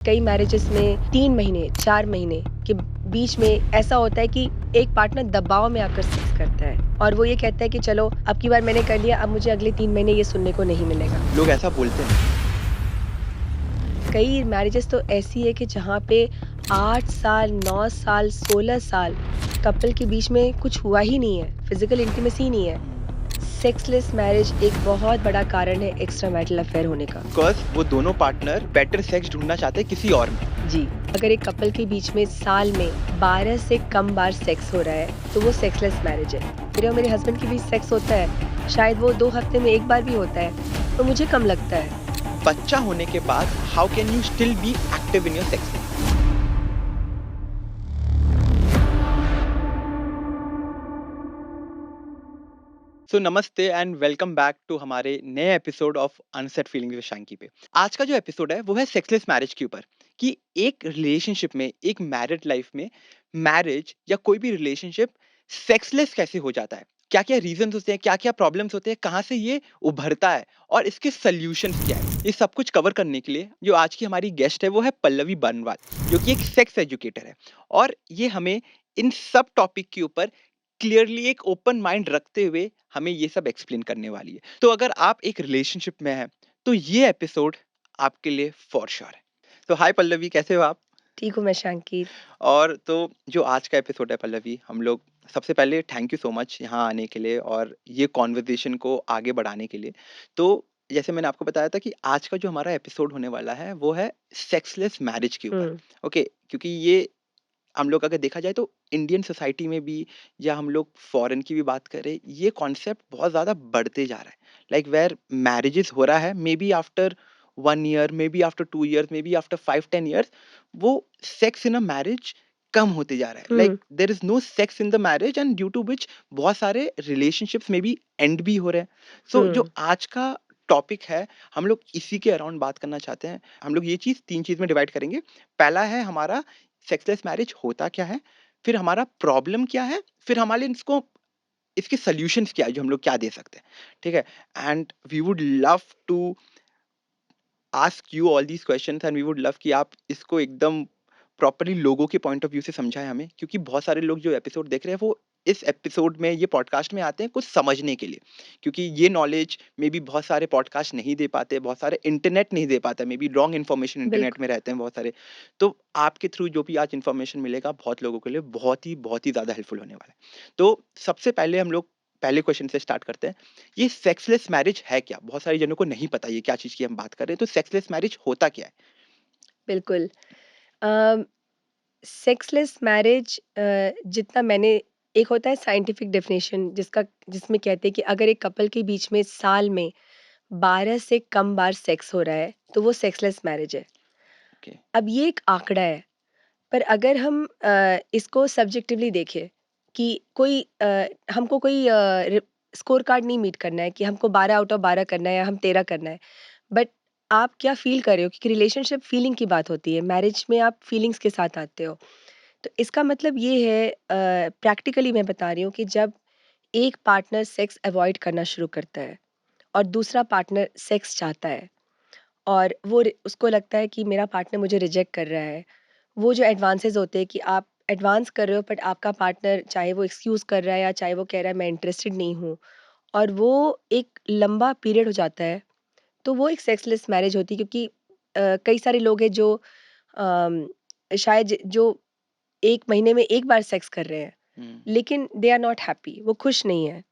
कई मैरिजेस में 3 महीने, 4 महीने के बीच में ऐसा होता है कि एक पार्टनर दबाव में आकर सेक्स करता है और वो ये कहता है कि चलो अब की बार मैंने कर लिया, अब मुझे अगले 3 महीने ये सुनने को नहीं मिलेगा। लोग ऐसा बोलते हैं। कई मैरिजेस तो ऐसी है कि जहाँ पे 8 साल, 9 साल, 16 साल कपल के बीच में कुछ हुआ ही नहीं है, फिज़िकल इंटीमेसी ही नहीं है। सेक्सलेस मैरिज एक बहुत बड़ा कारण है एक्स्ट्रा मैरिटल अफेयर होने का। बिकॉज़ वो दोनों पार्टनर बेटर सेक्स ढूँढना चाहते हैं किसी और में। जी, अगर एक कपल के बीच में साल में 12 से कम बार सेक्स हो रहा है, तो वो सेक्सलेस मैरिज है। मेरे और मेरे हस्बैंड के बीच सेक्स होता है, शायद वो 2 हफ्ते में 1 बार भी होता है, तो मुझे कम लगता है। बच्चा होने के बाद how can you still be active in your sex life? So नमस्ते एंड वेलकम बैक टू हमारे नए episode of unsaid feelings with Shanky पे। आज का जो एपिसोड है वो है सेक्सलेस मैरिज के ऊपर कि एक रिलेशनशिप में, एक मैरिड लाइफ में मैरिज या कोई भी रिलेशनशिप सेक्सलेस कैसे हो जाता है, क्या क्या रीजंस होते हैं, क्या क्या प्रॉब्लम्स होते हैं, कहाँ से ये उभरता है और इसके सॉल्यूशंस क्या है। ये सब कुछ कवर करने के लिए जो आज की हमारी गेस्ट है वो है पल्लवी बर्नवाल, जो कि एक सेक्स एजुकेटर है और ये हमें इन सब टॉपिक के ऊपर क्लियरली एक ओपन माइंड रखते हुए हमें ये सब एक्सप्लेन करने वाली है। तो अगर आप एक रिलेशनशिप में हैं, तो ये एपिसोड आपके लिए फॉर श्योर है। तो हाय पल्लवी, कैसे हो आप? ठीक हूँ मैं शांकित। और तो जो आज का एपिसोड है पल्लवी, हम लोग सबसे पहले थैंक यू सो मच यहाँ आने के लिए और ये कॉन्वर्सेशन को आगे बढ़ाने के लिए। तो जैसे मैंने आपको बताया था कि आज का जो हमारा एपिसोड होने वाला है वो है सेक्सलेस मैरिज के ऊपर। हुँ, ओके, क्योंकि ये हम लोग अगर देखा जाए तो इंडियन सोसाइटी में भी या हम लोग फॉरेन की भी बात करें, ये कॉन्सेप्ट बहुत ज़्यादा बढ़ते जा रहा है। लाइक वेयर मैरिजेस हो रहा है, maybe after 1 year, maybe after 2 years, maybe after 5-10 years, वो सेक्स इन अ मैरिज कम होते जा रहा है। Like hmm, there is no sex in the marriage and due to which बहुत सारे रिलेशनशिप्स में भी एंड भी हो रहे हैं। सो जो हुँ, आज का टॉपिक है, हम लोग इसी के अराउंड बात करना चाहते हैं। हम लोग ये चीज़ 3 चीज़ में डिवाइड करेंगे। पहला है हमारा सेक्सलेस मैरिज होता क्या है? फिर हमारा प्रॉब्लम क्या है? फिर हमारे लिए इसको इसके सॉल्यूशंस क्या है जो हम लोग क्या दे सकते हैं, ठीक है? And we would love to ask you all these questions and we would love कि आप इसको एकदम प्रॉपर्ली लोगों के पॉइंट ऑफ व्यू से समझाएँ हमें, क्योंकि बहुत सारे लोग जो एपिसोड देख रहे हैं वो इस एपिसोड में, ये पॉडकास्ट में आते हैं कुछ समझने के लिए। क्योंकि ये नॉलेज में भी बहुत सारे पॉडकास्ट नहीं दे पाते, बहुत सारे इंटरनेट नहीं दे पाता, may be wrong information internet बिल्कुल। में रहते हैं बहुत सारे। तो आपके थ्रू जो भी आज इन्फॉर्मेशन मिलेगा बहुत लोगों के लिए बहुत ही ज़्यादा हेल्पफुल होने वाला है। तो सबसे पहले हम लोग पहले क्वेश्चन से स्टार्ट करते हैं। ये सेक्सलेस मैरिज है क्या? बहुत सारे जनों को नहीं पता ये क्या चीज़ की हम बात कर रहे हैं, तो सेक्सलेस मैरिज होता क्या है? बिल्कुल। अ, सेक्सलेस मैरिज जितना मैंने एक होता है साइंटिफिक डेफिनिशन जिसमें कहते हैं कि अगर एक कपल के बीच में साल में 12 से कम बार सेक्स हो रहा है, तो वो सेक्सलेस मैरिज है। ओके। अब ये एक आंकड़ा है, पर अगर हम इसको सब्जेक्टिवली देखें कि हमको कोई स्कोर कार्ड नहीं मीट करना है कि हमको 12 आउट ऑफ 12 करना है या हम 13 करना है। बट आप क्या फ़ील कर रहे हो? क्योंकि रिलेशनशिप फ़ीलिंग की बात होती है, मैरिज में आप फ़ीलिंग्स के साथ आते हो। तो इसका मतलब ये है प्रैक्टिकली मैं बता रही हूँ कि जब एक पार्टनर सेक्स अवॉइड करना शुरू करता है और दूसरा पार्टनर सेक्स चाहता है और उसको लगता है कि मेरा पार्टनर मुझे रिजेक्ट कर रहा है। वो जो एडवांसेस होते हैं कि आप एडवांस कर रहे हो बट आपका पार्टनर चाहे वो एक्सक्यूज़ कर रहा है या चाहे वो कह रहा है मैं इंटरेस्टेड नहीं हूँ और वो एक लंबा पीरियड हो जाता है, तो वो एक सेक्सलेस मैरिज होती है क्योंकि कई सारे लोग हैं जो अम, शायद जो 1 महीने में 1 बार सेक्स कर रहे हैं, हुँ। लेकिन दे आर नॉट हैप्पी, वो खुश नहीं है।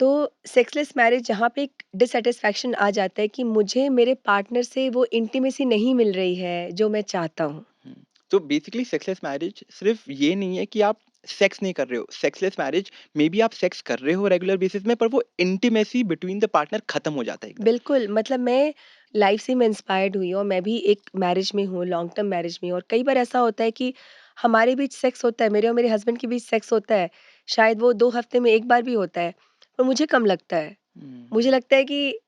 तो सेक्सलेस मैरिज जहाँ पे एक डिससैटिस्फैक्शन आ जाता है कि मुझे मेरे पार्टनर से वो इंटीमेसी नहीं मिल रही है, जो मैं चाहता हूँ। हुँ। तो बेसिकली सेक्सलेस मैरिज सिर्फ़ ये नहीं है कि आप सेक्स नहीं कर रहे हो। सेक्सलेस मैरिज मे बी आप सेक्स कर रहे हो रेगुलर बेसिस में, पर वो इंटिमेसी बिटवीन द पार्टनर खत्म हो जाता है एकदम। बिल्कुल, मतलब मैं लाइफ़ से मैं इंस्पायर्ड हुई हूँ और मैं भी एक मैरिज में हूँ, लॉन्ग टर्म मैरिज में हूँ और कई बार ऐसा होता है कि हमारे बीच सेक्स होता है, मेरे और मेरे हस्बैंड के बीच सेक्स होता है। शायद वो 2 हफ्ते में 1 बार भी होता है, पर मुझे कम लगता है। मुझे हुँ। लगता है कि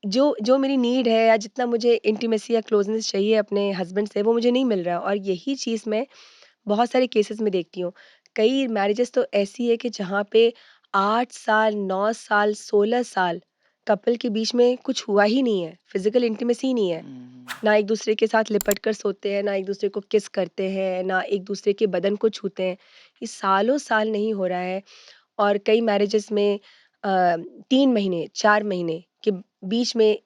जो जो मेरी नीड है या जितना मुझे इंटीमेसी या क्लोज़नेस चाहिए अपने हस्बैंड से, वो मुझे नहीं मिल रहा है और यही चीज़ मैं बहुत सारे केसेस में देखती हूँ। कई मैरिजेज़ तो ऐसी है कि जहाँ पे 8 साल, 9 साल, 16 साल कपल के बीच में कुछ हुआ ही नहीं है, फिज़िकल इंटीमेसी नहीं है। हुँ। ना एक-दूसरे के साथ लिपट कर सोते हैं, ना एक-दूसरे को किस करते हैं, ना एक-दूसरे के बदन को छूते हैं। ये सालों-साल नहीं हो रहा है और कई मैरेजेज़ में 3 महीने, 4 महीने के बीच में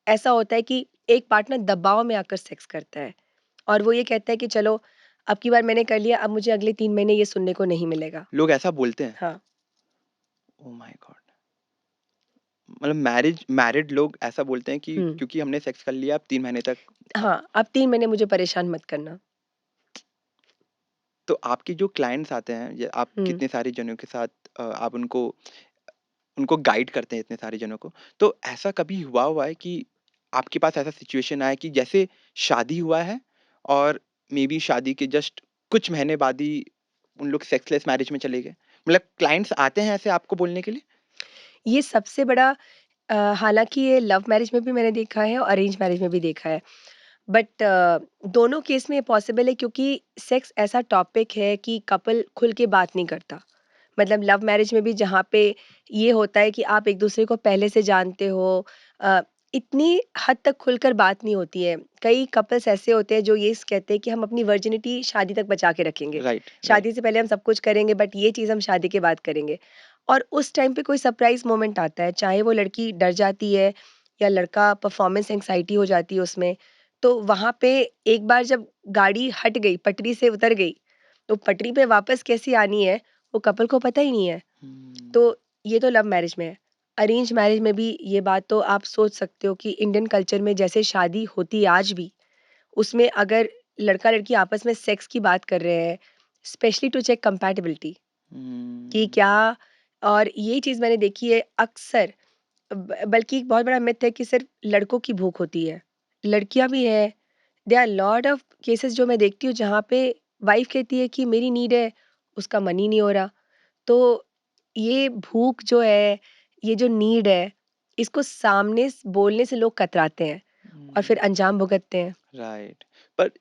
ऐसा होता है कि एक पार्टनर दबाव में आकर सेक्स करता है और वो ये कहता है कि चलो, अब की बार मैंने कर लिया, अब मुझे अगले 3 महीने ये सुनने को नहीं मिलेगा। लोग ऐसा बोलते हैं? हाँ। Oh my God! मतलब मैरिड लोग ऐसा बोलते हैं कि हुँ। क्योंकि हमने सेक्स कर लिया अब 3 महीने तक अब हाँ, अब 3 महीने मुझे परेशान मत करना। तो आपके जो क्लाइंट्स आते हैं या आप हुँ। कितने सारे जनों के साथ आप उनको उनको गाइड करते हैं इतने सारे जनों को। तो ऐसा कभी हुआ है कि आपके पास ऐसा सिचुएशन आया कि जैसे शादी हुआ है और मेबी शादी के जस्ट कुछ महीने बाद ही उन लोग सेक्सलेस मैरिज में चले गए? मतलब क्लाइंट्स आते हैं ऐसे आपको बोलने के लिए? ये सबसे बड़ा हालाँकि ये लव मैरिज में भी मैंने देखा है और अरेंज मैरिज में भी देखा है। बट दोनों केस में ये पॉसिबल है क्योंकि सेक्स ऐसा टॉपिक है कि कपल खुल के बात नहीं करता। मतलब लव मैरिज में भी जहाँ पे ये होता है कि आप एक-दूसरे को पहले से जानते हो अ, इतनी हद तक खुलकर बात नहीं होती है। कई कपल्स ऐसे होते हैं जो ये कहते हैं कि हम अपनी वर्जिनिटी शादी तक बचा के रखेंगे। Right, right. शादी से पहले हम सब कुछ करेंगे बट ये चीज़ हम शादी के बाद करेंगे। और उस टाइम पे कोई सरप्राइज़ मोमेंट आता है, चाहे वो लड़की डर जाती है या लड़का परफॉर्मेंस एंग्ज़ायटी हो जाती है उसमें, तो वहाँ पे एक बार जब गाड़ी हट गई, पटरी से उतर गई, तो पटरी पे वापस कैसे आनी है, वो कपल को पता ही नहीं है। हुँ, तो ये तो लव मैरिज में है। अरेंज मैरिज में भी ये बात तो आप सोच सकते हो कि इंडियन कल्चर में जैसे शादी होती है आज भी, उसमें अगर लड़का-लड़की आपस में सेक्स की बात कर रहे हैं, स्पेशली टू चेक कंपैटिबिलिटी कि हुँ, क्या और ये चीज़ मैंने देखी है अक्सर बल्कि एक बहुत बड़ा मिथ है कि सिर्फ़ लड़कों की भूख होती है। लड़कियाँ भी हैं, there are lot of cases जो मैं देखती हूँ जहाँ पे वाइफ़ कहती है कि मेरी नीड है, उसका मन ही नहीं हो रहा। तो ये भूख जो है, ये जो नीड है, इसको सामने बोलने से लोग कतराते हैं और हुँ। फिर अंजाम भुगतते हैं। राइट। पर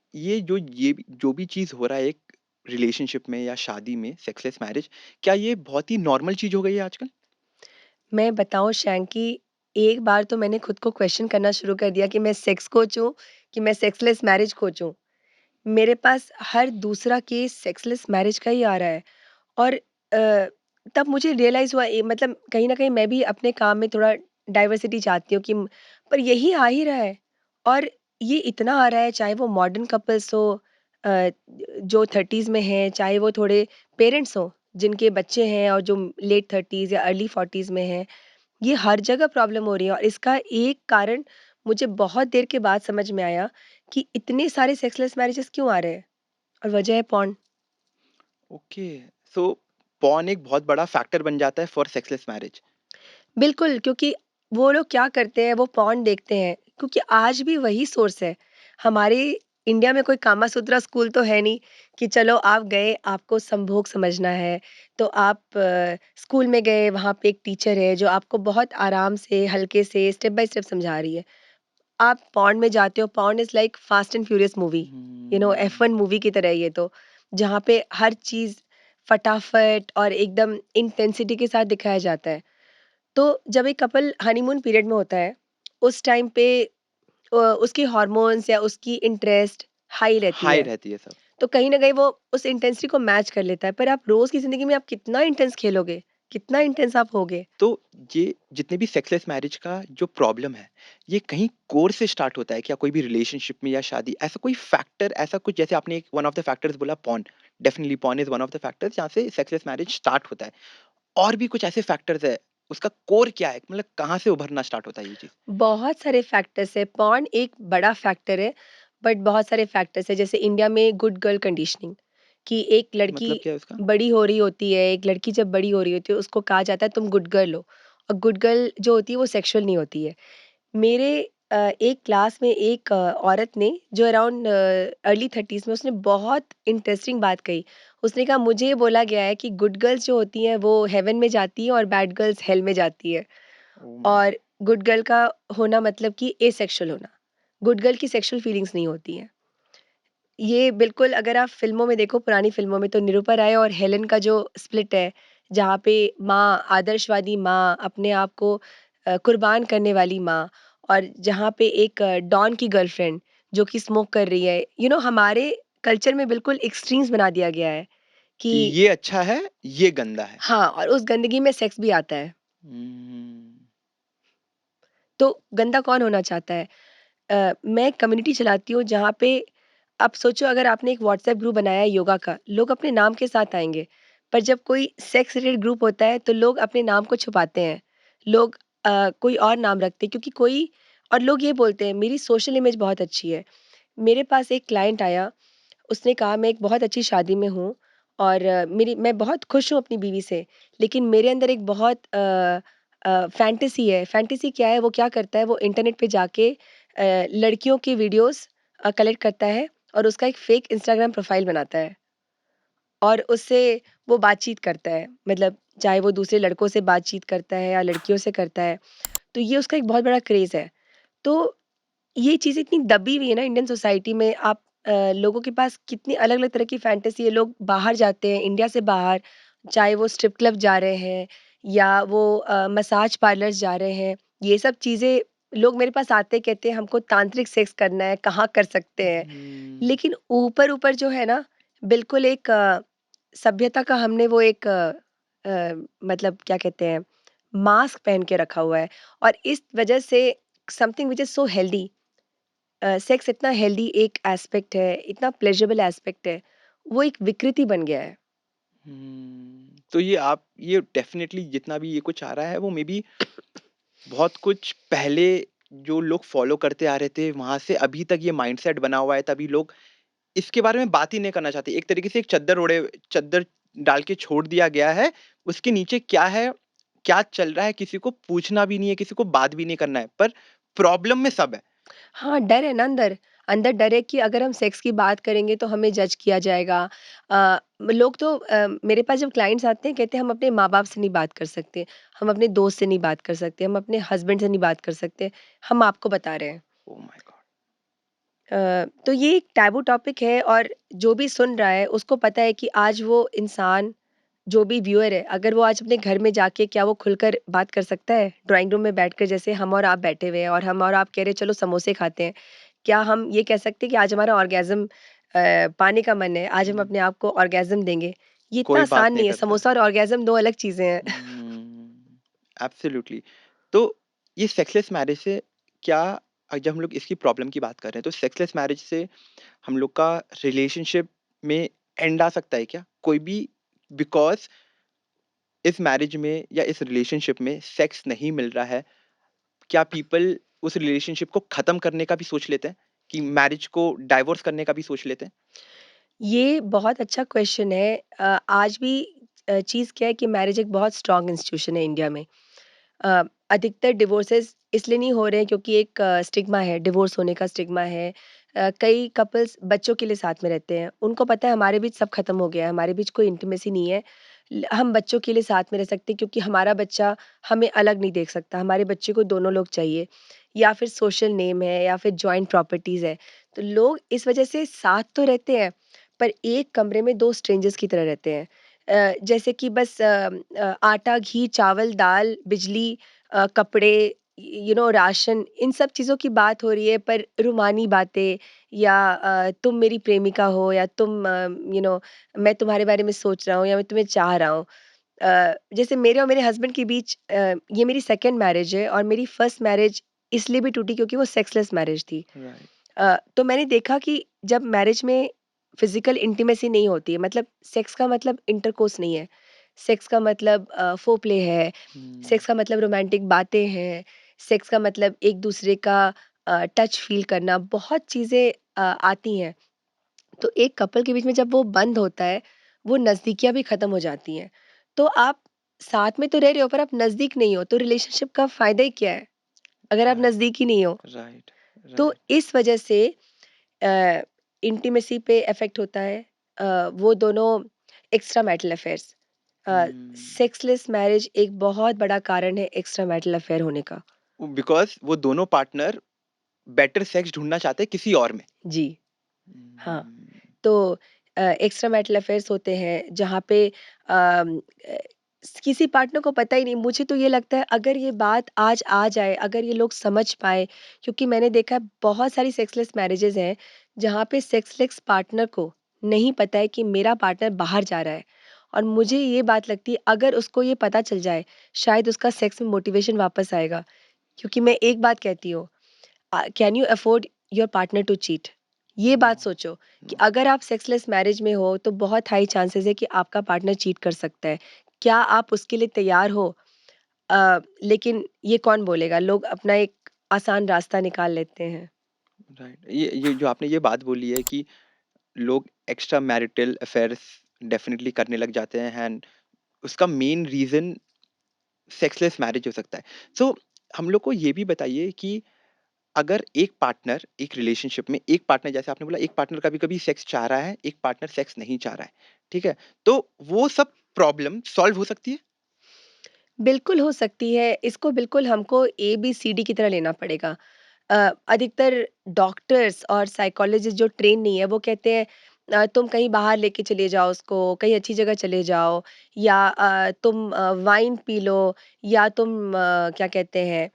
जो भी चीज़ हो रहा है एक रिलेशनशिप में या शादी में सेक्सलेस मैरिज, क्या ये बहुत ही नॉर्मल चीज़ हो गई है आजकल? मैं बताऊँ शैंकी एक बार तो मैंने खुद को क्वेश्चन करना शुरू कर दिया कि मैं सेक्स कोच हूँ, कि मैं सेक्सलेस मैरिज कोच हूँ। मेरे पास हर दूसरा केस सेक्सलेस मैरिज का ही आ रहा है और तब मुझे रियलाइज़ हुआ मतलब कहीं न कहीं मैं भी अपने काम में थोड़ा डाइवर्सिटी चाहती हूँ कि पर यही आ ही रहा है और ये इतना आ रहा है चाहे वो मॉडर्न कपल्स हो अ, जो 30s में हैं, चाहे वो थोड़े पेरेंट्स हों, जिनके बच्चे हैं और जो लेट 30s या अर्ली 40s में हैं। ये हर जगह प्रॉब्लम हो रही है और इसका एक कारण मुझे बहुत देर के बाद समझ में आया कि इतने सारे सेक्सलेस मैरिजेस क्यों आ रहे हैं और वजह है पॉर्न। ओके, सो पॉर्न एक बहुत बड़ा फैक्टर बन जाता है फॉर सेक्सलेस मैरिज। बिल्कुल, क्योंकि वो लोग क्या करते हैं, वो पॉर्न देखते हैं क्योंकि आज भी वही सोर्स है। हमारे इंडिया में कोई कामासूत्रा स्कूल तो है नहीं कि चलो आप गए, आपको संभोग समझना है, तो आप स्कूल में गए, वहाँ पे एक टीचर है जो आपको बहुत आराम से, हल्के से, स्टेप बाय स्टेप समझा रही है। आप पॉन्ड में जाते हो, pond is like fast and furious movie, hmm, F 1 movie की तरह है ये तो, जहाँ पे हर चीज़ फटाफट और एकदम इंटेंसिटी के साथ दिखाया जाता है। तो जब एक कपल हनीमून पीरियड में होता है, उस टाइम पे उसके हॉर्मोन्स या उसकी इंटरेस्ट हाई रहती हाई है। रहती है सब। तो कहीं न कहीं वो उस इंटेंसिटी को मैच कर लेता है। पर आप रोज़ की ज़िंदगी में आप कितना इंटेंस खेलोगे? कितना इंटेंस आप होगे? तो ये जितने भी सेक्सलेस मैरिज का जो प्रॉब्लम है, ये कहीं कोर से स्टार्ट होता है क्या? कोई भी रिलेशनशिप में या शादी ऐसा कोई फैक्टर ऐसा कुछ जैसे आपने एक वन ऑफ द फैक्टर्स बोला porn, definitely porn is one of the factors जहाँ से सेक्सलेस मैरिज स्टार्ट होता है। और भी कुछ ऐसे फैक्टर्स है, उसका कोर क्या है? मतलब कहाँ से उभरना स्टार्ट होता है ये चीज़? बहुत सारे फैक्टर्स हैं, पॉर्न एक बड़ा फैक्टर है, बट बहुत सारे फैक्टर्स हैं, जैसे इंडिया में गुड गर्ल कंडीशनिंग कि एक लड़की मतलब क्या है उसका? बड़ी हो रही होती है, एक लड़की जब बड़ी हो रही होती है, उसको कहा जाता है तुम गुड गर्ल हो और गुड गर्ल जो होती है वो सेक्सुअल नहीं होती है। मेरे एक क्लास में एक औरत ने जो अराउंड अर्ली 30s में उसने बहुत इंटरेस्टिंग बात कही। उसने कहा मुझे ये बोला गया है कि गुड गर्ल्स जो होती हैं वो हेवन में जाती हैं और बैड गर्ल्स हेल में जाती है। ओह माय और गुड गर्ल का होना मतलब कि एसेक्सुअल होना। गुड गर्ल की सेक्सुअल फीलिंग्स नहीं होती हैं। ये बिल्कुल अगर आप फ़िल्मों में देखो पुरानी फ़िल्मों में तो निरूपा राय और हेलेन का जो स्प्लिट है, जहाँ पे माँ आदर्शवादी माँ अपने आप को कुर्बान करने वाली माँ और जहाँ पे एक डॉन की गर्लफ्रेंड जो कि स्मोक कर रही है, हमारे कल्चर में बिल्कुल एक्सट्रीम्स बना दिया गया है कि कि ये अच्छा है, ये गंदा है। हाँ, और उस गंदगी में सेक्स भी आता है। हुँ। तो गंदा कौन होना चाहता है? मैं कम्युनिटी चलाती हूँ जहाँ पे आप सोचो अगर आपने एक व्हाट्सएप ग्रुप बनाया है योगा का, लोग अपने नाम के साथ आएँगे। पर जब कोई सेक्स रिलेटेड ग्रुप होता है तो लोग अपने नाम को छुपाते हैं। लोग कोई और नाम रखते हैं क्योंकि कोई और लोग ये बोलते हैं मेरी सोशल इमेज बहुत अच्छी है। मेरे पास एक क्लाइंट आया, उसने कहा मैं एक बहुत अच्छी शादी में हूँ और मेरी मैं बहुत खुश हूँ अपनी बीवी से, लेकिन मेरे अंदर एक बहुत फैंटेसी है। फैंटेसी क्या है? वो क्या करता है, वो इंटरनेट पे जाके लड़कियों की वीडियोज़ कलेक्ट करता है और उसका एक फ़ेक इंस्टाग्राम प्रोफ़ाइल बनाता है और उससे वो बातचीत करता है। मतलब चाहे वो दूसरे लड़कों से बातचीत करता है या लड़कियों से करता है, तो ये उसका एक बहुत बड़ा क्रेज़ है। तो ये चीज़ इतनी दबी हुई है ना इंडियन सोसाइटी में आप लोगों के पास कितनी अलग-अलग तरह की फैंटेसी है, लोग बाहर जाते हैं इंडिया से बाहर, चाहे वो स्ट्रिप क्लब जा रहे हैं या वो मसाज पार्लर्स जा रहे हैं, ये सब चीज़ें लोग मेरे पास आते कहते हैं हमको तांत्रिक सेक्स करना है, कहाँ कर सकते हैं? हुँ। लेकिन ऊपर-ऊपर जो है ना, बिल्कुल एक सभ्यता का हमने वो एक मतलब क्या कहते हैं, मास्क पहन के रखा हुआ है और इस वजह से something which is so healthy sex इतना हेल्दी एक एस्पेक्ट है, इतना प्लेज़रेबल एस्पेक्ट है, वो एक विकृति बन गया है। तो ये डेफ़िनेटली जितना भी ये कुछ आ रहा है वो मेबी बहुत कुछ पहले जो लोग फ़ॉलो करते आ रहे थे, वहाँ से अभी तक ये माइंडसेट बना हुआ है, तभी लोग इसके बारे में बात ही नहीं करना चाहते। एक तरीके से एक चद्दर डाल के छोड़ दिया गया है, उसके नीचे क्या है, क्या चल रहा है, किसी को पूछना भी नहीं है, किसी को बात भी नहीं करना है, पर प्रॉब्लम में सब है। हाँ, डर है ना अंदर, अंदर डर है कि अगर हम सेक्स की बात करेंगे तो हमें जज किया जाएगा। लोग तो मेरे पास जब क्लाइंट्स आते हैं कहते हैं हम अपने माँ-बाप से नहीं बात कर सकते, हम अपने दोस्त से नहीं बात कर सकते, हम अपने हस्बैंड से नहीं बात कर सकते, हम आपको बता रहे हैं। Oh my God! तो ये एक टैबू टॉपिक है और जो भी सुन रहा है उसको पता है कि आज वो इंसान जो भी व्यूअर है, अगर वो आज अपने घर में जाके क्या वो खुलकर बात कर सकता है? ड्राइंग रूम में बैठकर जैसे हम और आप बैठे हुए हैं और हम और आप कह रहे हैं चलो समोसे खाते हैं। क्या हम ये कह सकते हैं कि आज हमारा ऑर्गेज़्म पाने का मन है, आज हम हुँ, अपने आप को ऑर्गेज़्म देंगे? ये इतना कोई बात आसान नहीं नहीं है, करता। समोसा और ऑर्गेज़्म 2 अलग चीज़ें हैं। हुँ, एब्सोल्यूटली। तो ये सेक्सलेस मैरिज से क्या जब हम लोग इसकी प्रॉब्लम की बात कर रहे हैं, तो सेक्सलेस मैरिज से हम लोग का रिलेशनशिप में एंड आ सकता है क्या? कोई भी बिकॉज़ इस मैरिज में या इस रिलेशनशिप में सेक्स नहीं मिल रहा है, क्या पीपल उस रिलेशनशिप को ख़त्म करने का भी सोच लेते हैं? कि मैरिज को डाइवोर्स करने का भी सोच लेते हैं? ये बहुत अच्छा क्वेश्चन है। आज भी चीज़ क्या है कि मैरिज एक बहुत स्ट्रॉन्ग इंस्टीट्यूशन है इंडिया में। अ, अधिकतर डिवोर्सेस इसलिए नहीं हो रहे हैं क्योंकि एक स्टिग्मा है, डिवोर्स होने का स्टिग्मा है। कई कपल्स बच्चों के लिए साथ में रहते हैं। उनको पता है हमारे बीच सब खत्म हो गया है, हमारे बीच कोई इंटीमेसी नहीं है। हम बच्चों के लिए साथ में रह सकते हैं क्योंकि हमारा बच्चा हमें अलग नहीं देख सकता, हमारे बच्चे को दोनों लोग चाहिए। या फिर सोशल नेम है या फिर जॉइंट प्रॉपर्टीज़ है। तो लोग इस वजह से साथ तो रहते हैं, पर एक कमरे में 2 स्ट्रेंजर्स की तरह रहते हैं। जैसे कि बस आटा, घी, चावल, दाल, बिजली कपड़े, राशन इन सब चीज़ों की बात हो रही है पर रूमानी बातें या तुम मेरी प्रेमिका हो या तुम मैं तुम्हारे बारे में सोच रहा हूँ या मैं तुम्हें चाह रहा हूँ। जैसे मेरे और मेरे हस्बैंड के बीच ये मेरी सेकंड मैरिज है और मेरी फर्स्ट मैरिज इसलिए भी टूटी क्योंकि वो सेक्सलेस मैरिज थी। राइट। तो मैंने देखा कि जब मैरिज में फिज़िकल इंटीमेसी नहीं होती है मतलब सेक्स का मतलब इंटरकोर्स नहीं है। सेक्स का मतलब फोरप्ले है, हुँ, सेक्स का मतलब रोमांटिक बातें हैं, सेक्स का मतलब एक-दूसरे का टच फ़ील करना, बहुत चीज़ें आती हैं। तो एक कपल के बीच में जब वो बंद होता है, वो नज़दीकियाँ भी ख़त्म हो जाती हैं। तो आप साथ में तो रह रहे हो पर आप नज़दीक नहीं हो, तो रिलेशनशिप का फ़ायदा ही क्या है, अगर आप राइट, नज़दीक ही नहीं हो? राइट, तो राइट। इस वजह से अ, इंटीमेसी पे इफ़ेक्ट होता है। वो दोनों एक्स्ट्रा मैरिटल अफ़ेयर्स हुँ, सेक्सलेस मैरिज एक बहुत बड़ा कारण है एक्स्ट्रा मैरिटल अफ़ेयर होने का। बिकॉज़ वो दोनों पार्टनर बेटर सेक्स ढूँढना चाहते हैं किसी और में। जी, हाँ। हुँ, तो एक्स्ट्रा मैरिटल अफ़ेयर्स होते हैं जहाँ पे अम, अ, किसी पार्टनर को पता ही नहीं। मुझे तो ये लगता है अगर ये बात आज आ जाए, अगर ये लोग समझ पाएँ, क्योंकि मैंने देखा है बहुत सारी सेक्सलेस मैरिजेज़ हैं, जहाँ पे सेक्सलेस पार्टनर को नहीं पता है कि मेरा पार्टनर बाहर जा रहा है। और मुझे ये बात लगती है अगर उसको ये पता चल जाए, शायद उसका सेक्स में मोटिवेशन वापस आएगा। क्योंकि मैं एक बात कहती हूँ, can you afford your partner to cheat? ये बात नो, सोचो कि नो। अगर आप सेक्सलेस मैरिज में हो, तो बहुत हाई चांसेस है कि आपका पार्टनर चीट कर सकता है। क्या आप उसके लिए तैयार हो? लेकिन ये कौन बोलेगा? लोग अपना एक आसान रास्ता निकाल लेते हैं। राइट। ये जो आपने ये बात बोली है कि लोग एक्स्ट्रा मैरिटल अफेयर्स डेफ़िनिटली करने लग जाते हैं एंड उसका मेन रीज़न सेक्सलेस मैरिज हो सकता है। सो हम लोग को ये भी बताइए कि अगर एक पार्टनर एक रिलेशनशिप में एक पार्टनर जैसे आपने बोला एक पार्टनर कभी-कभी सेक्स चाह रहा है, एक पार्टनर सेक्स नहीं चाह रहा है, ठीक है? तो वो सब प्रॉब्लम सॉल्व हो सकती है? बिल्कुल हो सकती है, इसको बिल्कुल हमको एबीसीडी की तरह लेना पड़ेगा। अधिकतर डॉक्टर्स और साइकोलॉजिस्ट जो ट्रेन नहीं है, वो कहते हैं तुम कहीं बाहर लेके चले जाओ उसको, कहीं अच्छी जगह चले जाओ या तुम वाइन पी लो या तुम क्या कहते हैं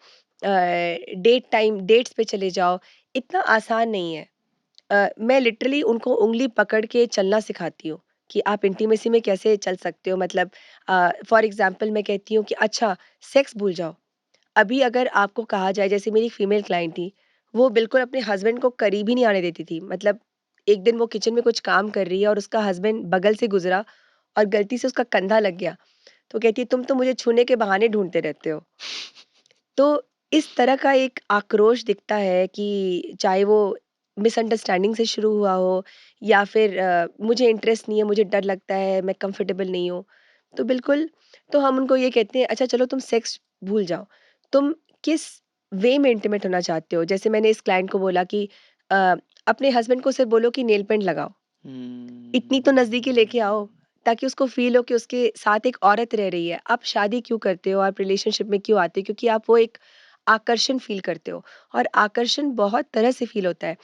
डेट्स पे चले जाओ। इतना आसान नहीं है। मैं लिटरली उनको उँगली पकड़ के चलना सिखाती हूँ कि आप इंटीमेसी में कैसे चल सकते हो। मतलब फॉर एग्ज़ाम्पल मैं कहती हूँ कि अच्छा सेक्स भूल जाओ। अभी अगर आपको कहा जाए, जैसे मेरी एक फीमेल क्लाइंट थी, वो बिल्कुल अपने हस्बैंड को करीब ही नहीं आने देती थी। मतलब एक दिन वो किचन में कुछ काम कर रही है और उसका हस्बैंड बगल से गुज़रा और गलती से उसका कंधा लग गया। तो कहती है तुम तो मुझे छूने के बहाने ढूँढते रहते हो। तो इस तरह का एक आक्रोश दिखता है कि चाहे वो मिसअंडरस्टैंडिंग से शुरू हुआ हो या फिर मुझे इंटरेस्ट नहीं है, मुझे डर लगता है, मैं कंफर्टेबल नहीं हूँ। तो बिल्कुल, तो हम उनको ये कहते हैं अच्छा चलो तुम सेक्स भूल जाओ। तुम किस वे में इंटीमेट होना चाहते हो? जैसे मैंने इस क्लाइंट को बोला कि अ, अपने हस्बैंड को सिर्फ बोलो कि नेल पेंट लगाओ। इतनी तो नज़दीकी लेके आओ, हम्म। ताकि उसको फ़ील हो कि उसके साथ एक औरत रह रही है। आप शादी क्यों करते हो? आप रिलेशनशिप में क्यों आते हो? क्योंकि आप वो एक आकर्षण फ़ील करते हो और आकर्षण बहुत तरह से फ़ील होता है।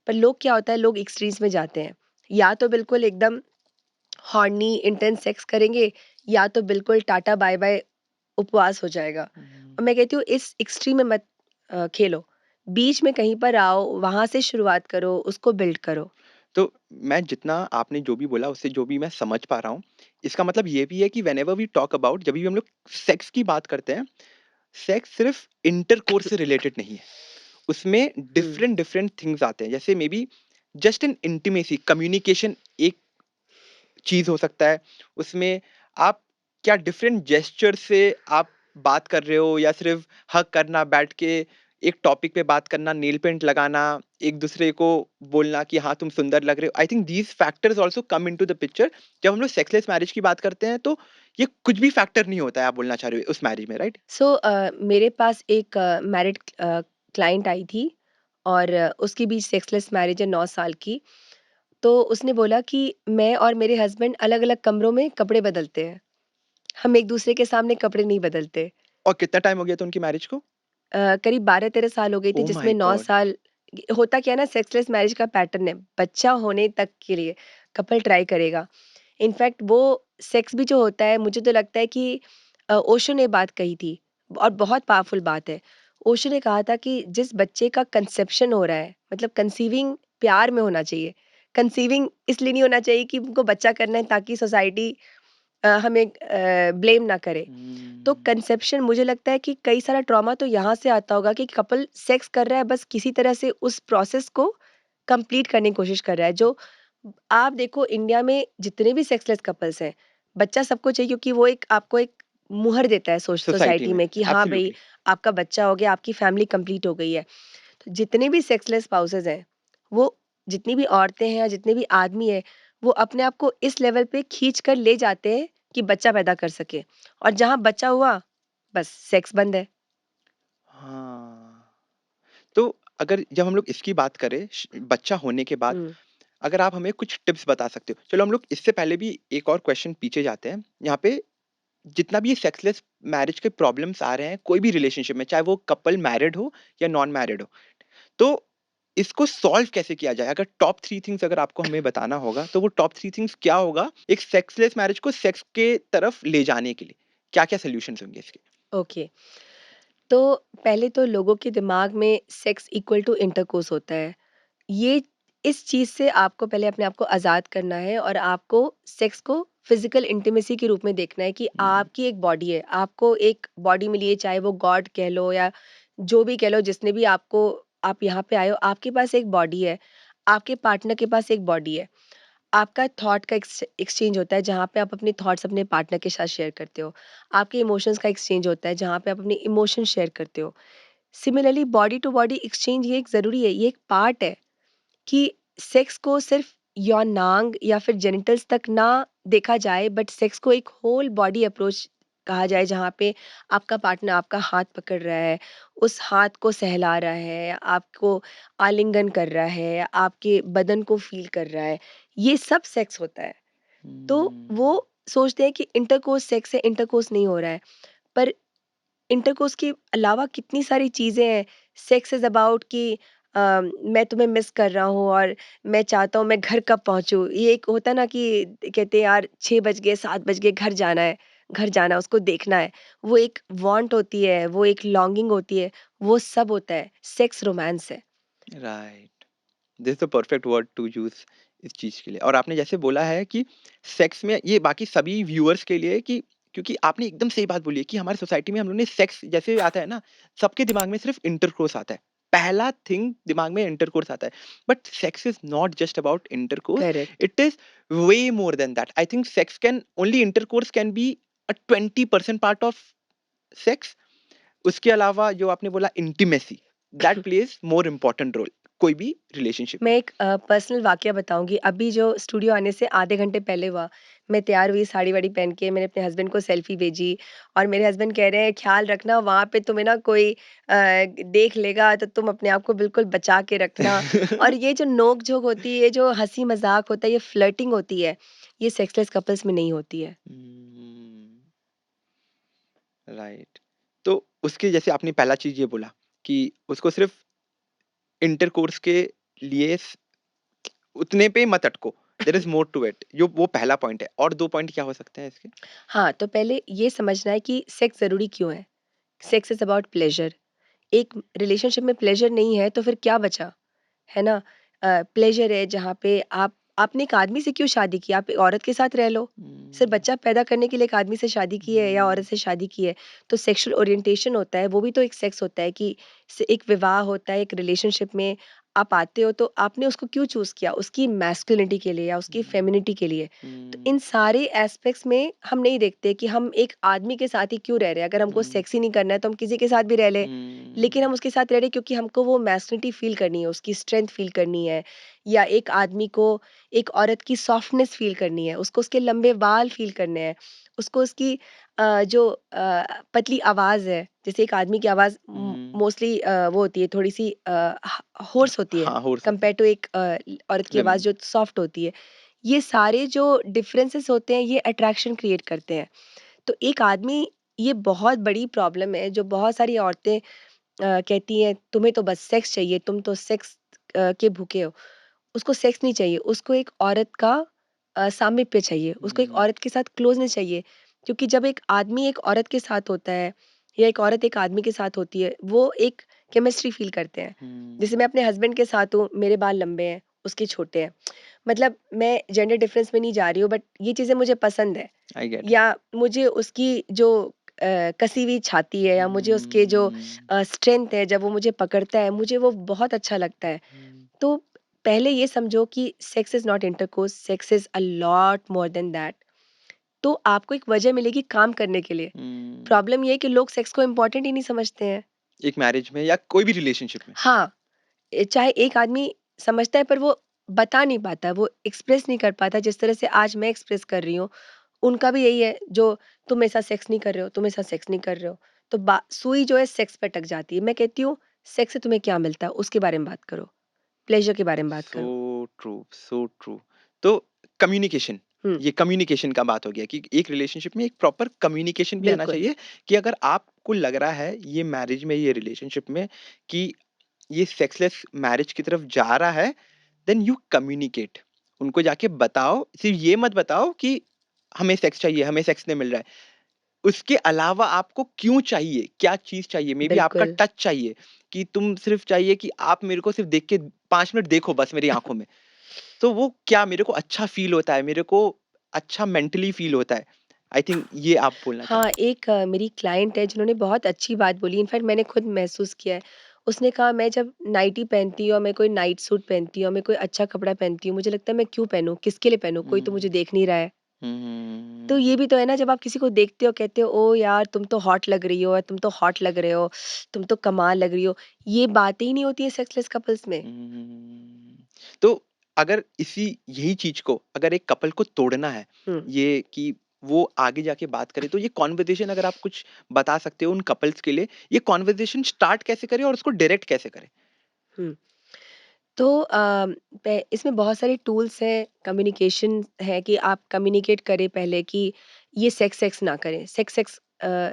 पर लोग क्या होता है, लोग एक्सट्रीम्स में जाते हैं। या तो बिल्कुल एकदम हॉर्नी इंटेंस सेक्स करेंगे या तो बिल्कुल टाटा बाय-बाय उपवास हो जाएगा। हुँ। और मैं कहती हूँ इस एक्सट्रीम में मत खेलो। बीच में कहीं पर आओ, वहाँ से शुरुआत करो, उसको बिल्ड करो। तो मैं जितना आपने जो भी बोला उससे जो भी मैं समझ पा रहा हूँ, इसका मतलब ये भी है कि व्हेनेवर वी टॉक अबाउट जब भी हम लोग सेक्स की बात करते हैं, सेक्स सिर्फ़ इंटरकोर्स से रिलेटेड नहीं है। उसमें हुँ। डिफरेंट डिफरेंट थिंग्स आते हैं। जैसे may be just an intimacy communication एक चीज़ हो सकता है। उसमें आप क्या डिफरेंट जेस्चर से आप बात कर रहे हो या सिर्फ़ हग करना, बैठ के एक टॉपिक पे बात करना, नेल पेंट लगाना, एक-दूसरे को बोलना कि हाँ, तुम सुंदर लग रहे हो। I think these factors also come into the picture. जब हम लोग सेक्सलेस मैरिज की बात करते हैं, तो ये कुछ भी फैक्टर नहीं होता है, आप बोलना चाह रहे हो उस मैरिज में, राइट? सो मेरे पास एक मैरिड क्लाइंट आई थी और उसकी भी सेक्सलेस मैरिज है 9 साल की। तो उसने बोला कि मैं और मेरे हस्बैंड अलग-अलग कमरों में कपड़े बदलते हैं। हम एक-दूसरे के सामने कपड़े नहीं बदलते। और कितना टाइम हो गया था उनकी मैरिज को? करीब 12-13 साल हो गई थी ओह जिसमें माय 9 गॉड! साल होता क्या है ना, सेक्सलेस मैरिज का पैटर्न है, बच्चा होने तक के लिए कपल ट्राई करेगा। इनफैक्ट वो सेक्स भी जो होता है, मुझे तो लगता है कि ओशो ने बात कही थी और बहुत पावरफुल बात है। ओशो ने कहा था कि जिस बच्चे का कंसेप्शन हो रहा है, मतलब कंसीविंग प्यार में होना चाहिए। कंसीविंग इसलिए नहीं होना चाहिए कि उनको बच्चा करना है ताकि सोसाइटी हमें ब्लेम ना करे। तो हुँ। कंसेप्शन, मुझे लगता है कि कई सारा ट्रॉमा तो यहाँ से आता होगा कि कपल सेक्स कर रहा है, बस किसी तरह से उस प्रोसेस को कंप्लीट करने की कोशिश कर रहा है। जो आप देखो इंडिया में जितने भी सेक्सलेस कपल्स हैं, बच्चा सबको चाहिए क्योंकि वो एक आपको एक मुहर देता है सोसाइटी सोसाइटी में, में कि हाँ भई, एब्सोल्युटली। आपका बच्चा हो गया, आपकी फैमिली कंप्लीट हो गई है। तो जितने भी सेक्सलेस स्पाउसेस हैं, वो जितनी भी औरतें हैं या जितने भी आदमी हैं, वो अपने आप को इस लेवल पे खींच कर ले जाते हैं कि बच्चा पैदा कर सके और जहाँ बच्चा हुआ, बस सेक्स बंद है। हाँ। तो अगर जब हम लोग इसकी बात करें बच्चा होने के बाद, हुँ, अगर आप हमें कुछ टिप्स बता सकते हो। चलो हम लोग इससे पहले भी एक और क्वेश्चन पीछे जाते हैं। यहाँ पे जितना भी ये सेक्सलेस मैरिज के प्रॉब्लम्स आ रहे हैं, कोई भी रिलेशनशिप में, चाहे वो कपल मैरिड हो या नॉन मैरिड हो, तो इसको सॉल्व कैसे किया जाए? अगर टॉप 3 थिंग्स अगर आपको हमें बताना होगा, तो वो टॉप 3 थिंग्स क्या होगा एक सेक्सलेस मैरिज को सेक्स के तरफ ले जाने के लिए? क्या-क्या सॉल्यूशंस होंगे इसके? ओके। तो पहले तो लोगों के दिमाग में सेक्स इक्वल टू इंटरकोर्स होता है। ये इस चीज़ से आपको पहले अपने आप को आज़ाद करना है और आपको सेक्स को फिज़िकल इंटीमेसी के रूप में देखना है कि हुँ, आपकी एक बॉडी है, आपको एक बॉडी मिली है, चाहे वो गॉड कह लो या जो भी कह लो, जिसने भी आपको आप यहाँ पे आए हो, आपके पास एक बॉडी है, आपके पार्टनर के पास एक बॉडी है। आपका थॉट का एक्सचेंज होता है जहाँ पे आप अपने थॉट्स अपने पार्टनर के साथ शेयर करते हो। आपके इमोशंस का एक्सचेंज होता है जहाँ पे आप अपने इमोशंस शेयर करते हो। Similarly body to body exchange ये एक ज़रूरी है, ये एक पार्ट है कि सेक्स को सिर्फ यौनांग या फिर जेनिटल्स तक ना देखा जाए, बट सेक्स को एक होल बॉडी अप्रोच कहा जाए जहाँ पे आपका पार्टनर आपका हाथ पकड़ रहा है, उस हाथ को सहला रहा है, आपको आलिंगन कर रहा है, आपके बदन को फील कर रहा है। ये सब सेक्स होता है। तो वो हुँ। सोचते हैं कि इंटरकोर्स सेक्स है, इंटरकोर्स नहीं हो रहा है। पर इंटरकोर्स के अलावा कितनी सारी चीज़ें हैं। सेक्स इज़ अबाउट कि मैं तुम्हें मिस कर रहा हूँ और मैं चाहता हूँ मैं घर कब पहुँचूँ। ये एक होता है ना कि कहते हैं यार 6 बज गए, 7 बज गए, घर जाना है, उसको देखना है। वो एक वांट होती है, वो एक लॉन्गिंग होती है, वो सब होता है। सेक्स रोमांस है। Right. This is the perfect word to use इस चीज़ के लिए। और आपने जैसे बोला है कि सेक्स में ये बाकी सभी व्यूअर्स के लिए कि क्योंकि आपने एकदम सही बात बोली है कि हमारी सोसाइटी में हम लोगों ने सेक्स जैसे आता है ना, सबके दिमाग में सिर्फ़ इंटरकोर्स आता है। पहला थिंग दिमाग में इंटरकोर्स आता है। But sex is not just about intercourse, correct. It is way more than that. I think sex can only intercourse can be a 20% part of sex. उसके अलावा जो आपने बोला intimacy, that plays more important role कोई भी relationship मैं में। एक पर्सनल वाकया बताऊँगी। अभी जो स्टूडियो आने से आधे घंटे पहले हुआ, मैं तैयार हुई साड़ी-वाड़ी पहन के, मैंने अपने हस्बैंड को सेल्फी भेजी और मेरे हस्बैंड कह रहे हैं, "ख़्याल रखना वहाँ पे तुम्हें ना कोई देख लेगा तो तुम अपने आप को बिल्कुल बचा के रखना।" और ये जो नोक-झोंक होती है, ये जो हँसी-मज़ाक होता है, ये फ्लर्टिंग होती है, ये सेक्सलेस कपल्स में नहीं होती है। हुँ, राइट। तो उसके जैसे आपने पहला चीज़ ये बोला कि उसको सिर्फ़ इंटरकोर्स के लिए उतने पे मत अटको, there is more to it, जो वो पहला पॉइंट है। और 2 पॉइंट क्या हो सकते हैं इसके? हाँ, तो पहले ये समझना है कि सेक्स ज़रूरी क्यों है? Sex is about pleasure. एक रिलेशनशिप में प्लेज़र नहीं है, तो फिर क्या बचा? है ना? प्लेज़र है जहाँ पे आपने एक आदमी से क्यों शादी की? आप एक औरत के साथ रह लो। सिर्फ़ हुँ, बच्चा पैदा करने के लिए एक आदमी से शादी की है या औरत हुँ, से शादी की है। तो सेक्सुअल ओरिएंटेशन होता है, वो भी तो एक सेक्स होता है कि एक विवाह होता है, एक रिलेशनशिप में आप आते हो तो आपने उसको क्यों चूज़ किया? उसकी मैस्कुलिनिटी के लिए या उसकी हुँ, फेमिनिटी के लिए। तो हुँ, इन सारे एस्पेक्ट्स में हम नहीं देखते कि हम एक आदमी के साथ ही क्यों रह रहे हैं। अगर हमको हुँ, सेक्स ही नहीं करना है तो हम किसी के साथ भी रह लें। लेकिन हुँ, हम उसके साथ रह रहे हैं क्योंकि हमको वो मैस्कुलिनिटी फ़ील करनी है, उसकी स्ट्रेंथ फ़ील करनी है या एक आदमी को एक औरत की सॉफ्टनेस फ़ील करनी है, उसको उसके लंबे बाल फ़ील करने हैं, उसको उसकी जो पतली आवाज़ है, जैसे एक आदमी की आवाज़ हुँ। मोस्टली वो होती है थोड़ी-सी होर्स होती है हाँ, हो सकती है। कंपेयर टू एक औरत की आवाज़ फ़ेमिनिन। जो सॉफ्ट होती है। ये सारे जो डिफरेंसेस होते हैं, ये अट्रैक्शन क्रिएट करते हैं। तो एक आदमी ये बहुत बड़ी प्रॉब्लम है जो बहुत सारी औरतें कहती हैं तुम्हें तो बस सेक्स चाहिए, तुम तो सेक्स के भूखे हो। उसको सेक्स नहीं चाहिए, उसको एक औरत का सामीप्य चाहिए, उसको एक हुँ, औरत के साथ क्लोज़नेस चाहिए। क्योंकि जब एक आदमी एक औरत के साथ होता है या एक औरत एक आदमी के साथ होती है, वो एक केमिस्ट्री फ़ील करते हैं। जैसे हुँ, मैं अपने हस्बैंड के साथ हूँ, मेरे बाल लंबे हैं, उसके छोटे हैं। मतलब मैं जेंडर डिफरेंस में नहीं जा रही हूँ बट ये चीज़ें मुझे पसंद है। I get it. या मुझे उसकी जो कसी हुई छाती है या मुझे उसके जो हुँ, स्ट्रेंथ है जब वो मुझे पकड़ता है, मुझे वो बहुत अच्छा लगता है। हुँ, तो पहले ये समझो कि sex is not intercourse, sex is a lot more than that. तो आपको एक वजह मिलेगी काम करने के लिए। हुँ। प्रॉब्लम ये है कि लोग सेक्स को इम्पोर्टेंट ही नहीं समझते हैं। एक मैरिज में या कोई भी रिलेशनशिप में। हाँ, चाहे एक आदमी समझता है पर वो बता नहीं पाता, वो एक्सप्रेस नहीं कर पाता जिस तरह से आज मैं एक्सप्रेस कर रही हूँ। उनका भी यही है जो तुम मेरे साथ सेक्स नहीं कर रहे हो, तुम मेरे साथ सेक्स नहीं कर रहे हो। तो बा सुई जो है सेक्स पे अटक जाती है। मैं कहती हूँ सेक्स से तुम्हें क्या मिलता है उसके बारे में बात करो, प्लेज़र के बारे में बात सो करो। True, so true. तो कम्युनिकेशन, हुँ, ये कम्युनिकेशन का बात हो गया कि एक रिलेशनशिप में एक प्रॉपर कम्युनिकेशन भी आना बिल्कुल। चाहिए कि अगर आपको लग रहा है ये मैरिज में, ये रिलेशनशिप में कि ये सेक्सलेस मैरिज की तरफ जा रहा है, देन यू कम्युनिकेट। उनको जाके बताओ, सिर्फ ये मत बताओ कि हमें सेक्स चाहिए, हमें सेक्स नहीं मिल रहा है। उसके अलावा आपको क्यों चाहिए? क्या चीज़ चाहिए? मेबी आपका बिल्कुल। टच चाहिए कि तुम सिर्फ़ चाहिए कि आप मेरे को सिर्फ़ देख के 5 मिनट देखो बस मेरी आँखों में। तो वो क्या मेरे को अच्छा फ़ील होता है, मेरे को अच्छा मेंटली फ़ील होता है। आई थिंक ये आप बोलना हाँ, चाहते हैं। एक मेरी क्लाइंट है जिन्होंने बहुत अच्छी बात बोली, इनफैक्ट मैंने खुद महसूस किया है। उसने कहा मैं जब नाइटी पहनती हूँ और मैं कोई नाइट सूट पहनती हूँ और मैं कोई अच्छा कपड़ा पहनती हूँ, मुझे लगता है मैं क्यों पहनूँ? किसके लिए पहनूँ? कोई तो हुँ, मुझे देख नहीं रहा है। तो हुँ, ये भी तो है ना, जब आप किसी को देखते हो कहते हो ओह यार तुम तो हॉट लग रही हो, या तुम तो हॉट लग रहे हो, तुम तो कमाल लग रही हो। ये बातें ही नहीं होती है सेक्सलेस कपल्स में। हुँ। तो अगर यही चीज़ को अगर एक कपल को तोड़ना है, हुँ, ये कि वो आगे जाके बात करे, तो ये कन्वर्सेशन अगर आप कुछ बता सकते हो उन कपल्स के लिए, ये कन्वर्सेशन स्टार्ट कैसे करें और उसको डायरेक्ट कैसे करें? हुँ। तो इसमें बहुत सारे टूल्स हैं, कम्युनिकेशन है कि आप कम्युनिकेट करें पहले कि ये सेक्स सेक्स ना करें, सेक्स सेक्स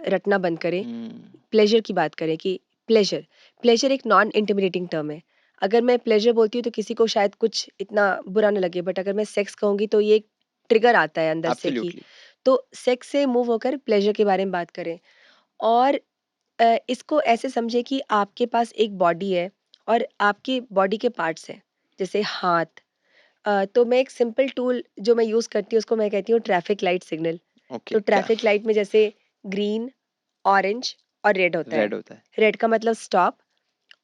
रटना बंद करें। हुँ, प्लेज़र की बात करें कि प्लेज़र, प्लेज़र एक नॉन इंटिमिडेटिंग टर्म है। अगर मैं प्लेज़र बोलती हूँ तो किसी को शायद कुछ इतना बुरा ना लगे, बट अगर मैं सेक्स कहूँगी तो ये एक ट्रिगर आता है अंदर से कि एब्सोल्युटली। तो सेक्स से मूव होकर प्लेज़र के बारे में बात करें। और इसको ऐसे समझिए कि आपके पास एक बॉडी है और आपकी बॉडी के पार्ट्स हैं, जैसे हाथ। तो मैं एक सिंपल टूल जो मैं यूज़ करती हूँ उसको मैं कहती हूँ ट्रैफिक लाइट सिग्नल। ओके, तो क्या ट्रैफिक लाइट में जैसे ग्रीन, ऑरेंज और रेड होता है। रेड होता है? रेड का मतलब स्टॉप,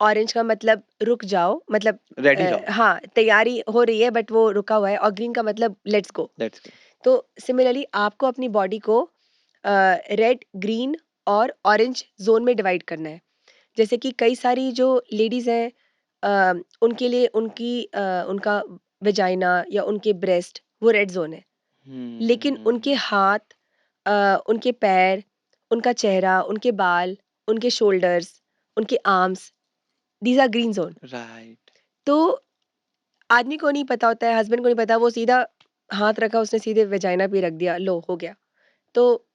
ऑरेंज का मतलब रुक जाओ, मतलब रेडी रहो, हाँ, तैयारी हो रही है बट वो रुका हुआ है, और ग्रीन का मतलब लेट्स गो। Let's go. तो सिमिलरली आपको अपनी बॉडी को रेड, ग्रीन और ऑरेंज ज़ोन में डिवाइड करना है। जैसे कि कई सारी जो लेडीज़ हैं, उनके लिए उनका वेजाइना या उनके ब्रेस्ट वो रेड ज़ोन है। लेकिन हुँ, उनके हाथ, उनके पैर, उनका चेहरा, उनके बाल, उनके शोल्डर्स, उनके arms, these are green zone. Right, तो आदमी को नहीं पता होता है, हस्बैंड को नहीं पता, वो सीधा हाथ रखा, उसने सीधे वेजाइना पे रख दिया, लो हो गया। तो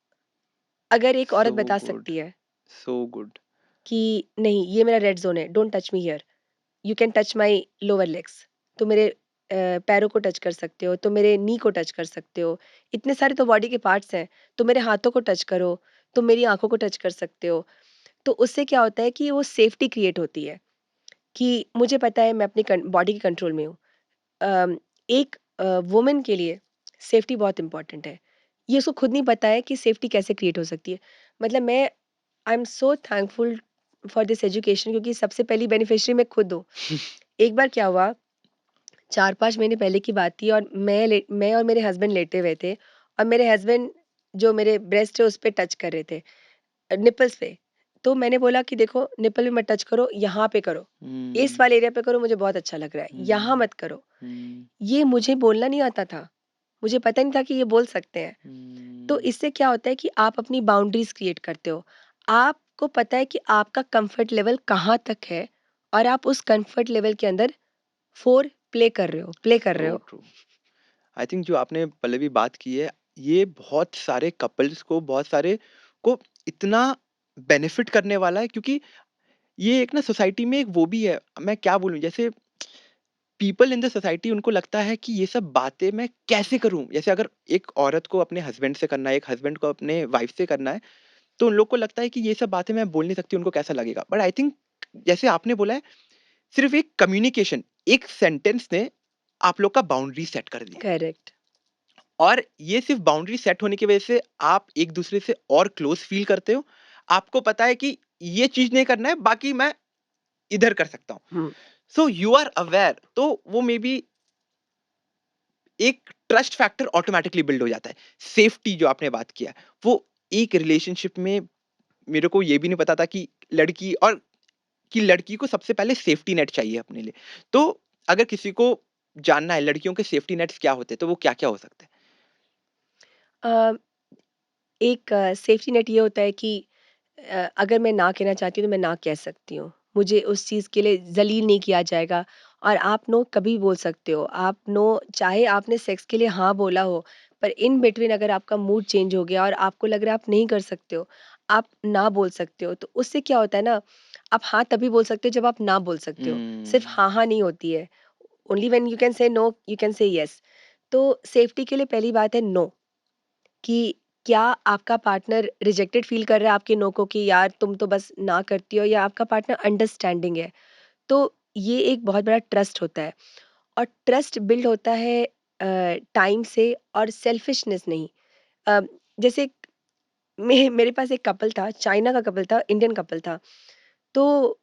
अगर एक सो औरत बता गुड, सकती है सो गुड। कि नहीं ये मेरा रेड ज़ोन है, don't touch me here, you can touch my lower legs. तो मेरे पैरों को टच कर सकते हो, तो मेरे नी को टच कर सकते हो। इतने सारे तो बॉडी के पार्ट्स हैं, तो मेरे हाथों को टच करो, तो मेरी आँखों को टच कर सकते हो। तो उससे क्या होता है कि वो सेफ्टी क्रिएट होती है कि मुझे पता है मैं अपनी बॉडी के कंट्रोल में हूँ। एक वुमन के लिए सेफ्टी बहुत इम्पोर्टेंट है। ये उसको खुद नहीं पता है कि सेफ्टी कैसे क्रिएट हो सकती है। मतलब मैं I am so thankful for this education, क्योंकि सबसे पहली बेनिफिशियरी मैं खुद हूँ। एक बार क्या हुआ, 4-5 महीने पहले की बात थी, और मैं और मेरे हस्बैंड लेटे हुए थे, और मेरे हस्बैंड जो मेरे ब्रेस्ट है उस पे टच कर रहे थे, निपल्स पे। तो मैंने बोला कि देखो निपल पे मत टच करो, यहाँ पे करो। इस हुँ, वाले एरिया पे करो, मुझे बहुत अच्छा लग रहा है, यहाँ हुँ, मत करो। हुँ, ये मुझे बोलना नहीं आता था। मुझे पता नहीं था कि ये बोल सकते हैं। तो हुँ, इससे क्या होता है कि आप अपनी बाउंड्रीज़ क्रिएट करते हो। आपको पता है कि आपका कम्फर्ट लेवल कहाँ तक है, और आप उस कम्फर्ट लेवल के अंदर फ़ोर प्ले कर रहे सो हो। ट्रू। आई थिंक जो आपने पल्लवी बात की है, ये बहुत सारे कपल्स को, बहुत सारे को इतना बेनिफिट करने वाला है क्योंकि ये एक ना सोसाइटी में एक वो भी है, मैं क्या बोलूँ जैसे पीपल इन द सोसाइटी उनको लगता है कि ये सब बातें मैं कैसे करूँ? जैसे अगर एक औरत को अपने हस्बैंड से करना है, एक हस्बैंड को अपने वाइफ से करना है, तो उन लोग को लगता है कि ये सब बातें मैं बोल नहीं सकती, उनको कैसा लगेगा? बट आई थिंक जैसे आपने बोला है, सिर्फ़ एक कम्युनिकेशन, एक सेंटेंस ने आप लोग का बाउंड्री सेट कर दिया। करेक्ट। और ये सिर्फ़ बाउंड्री सेट होने की वजह से आप एक-दूसरे से और क्लोज़ फ़ील करते हो। आपको पता है कि ये चीज़ नहीं करना है, बाकी मैं इधर कर सकता हूँ। हुँ। सो यू आर अवेयर तो वो मेबी एक ट्रस्ट फैक्टर ऑटोमैटिकली बिल्ड हो जाता है। सेफ्टी जो आपने बात किया है, वो एक रिलेशनशिप में मेरे को ये भी नहीं पता था कि लड़की और कि लड़की को सबसे पहले सेफ्टी नेट चाहिए अपने लिए। तो अगर किसी को जानना है लड़कियों के सेफ्टी नेट्स क्या होते हैं, तो वो क्या-क्या हो सकते हैं? अ, एक सेफ्टी नेट ये होता है कि अगर मैं ना कहना चाहती हूँ तो मैं ना कह सकती हूँ। मुझे उस चीज़ के लिए ज़लील नहीं किया जाएगा, और आप नो कभी बोल सकते हो। आप नो, चाहे आपने सेक्स के लिए हाँ बोला हो, पर इन बिटवीन अगर आपका मूड चेंज हो गया और आपको लग रहा है आप नहीं कर सकते हो, आप ना बोल सकते हो। तो उससे क्या होता है ना, आप हाँ तभी बोल सकते हो जब आप ना बोल सकते हो। सिर्फ़ हुँ, हाँ, हाँ नहीं होती है। Only when you can say no, you can say yes. तो सेफ्टी के लिए पहली बात है नो। कि क्या आपका पार्टनर रिजेक्टेड फ़ील कर रहा है आपके नो को कि यार तुम तो बस ना करती हो, या आपका पार्टनर अंडरस्टैंडिंग है? तो ये एक बहुत बड़ा ट्रस्ट होता है, और ट्रस्ट बिल्ड होता है टाइम से, और सेल्फिशनेस नहीं। अ, जैसे मेरे पास एक कपल था, चाइना का कपल था, इंडियन कपल था। तो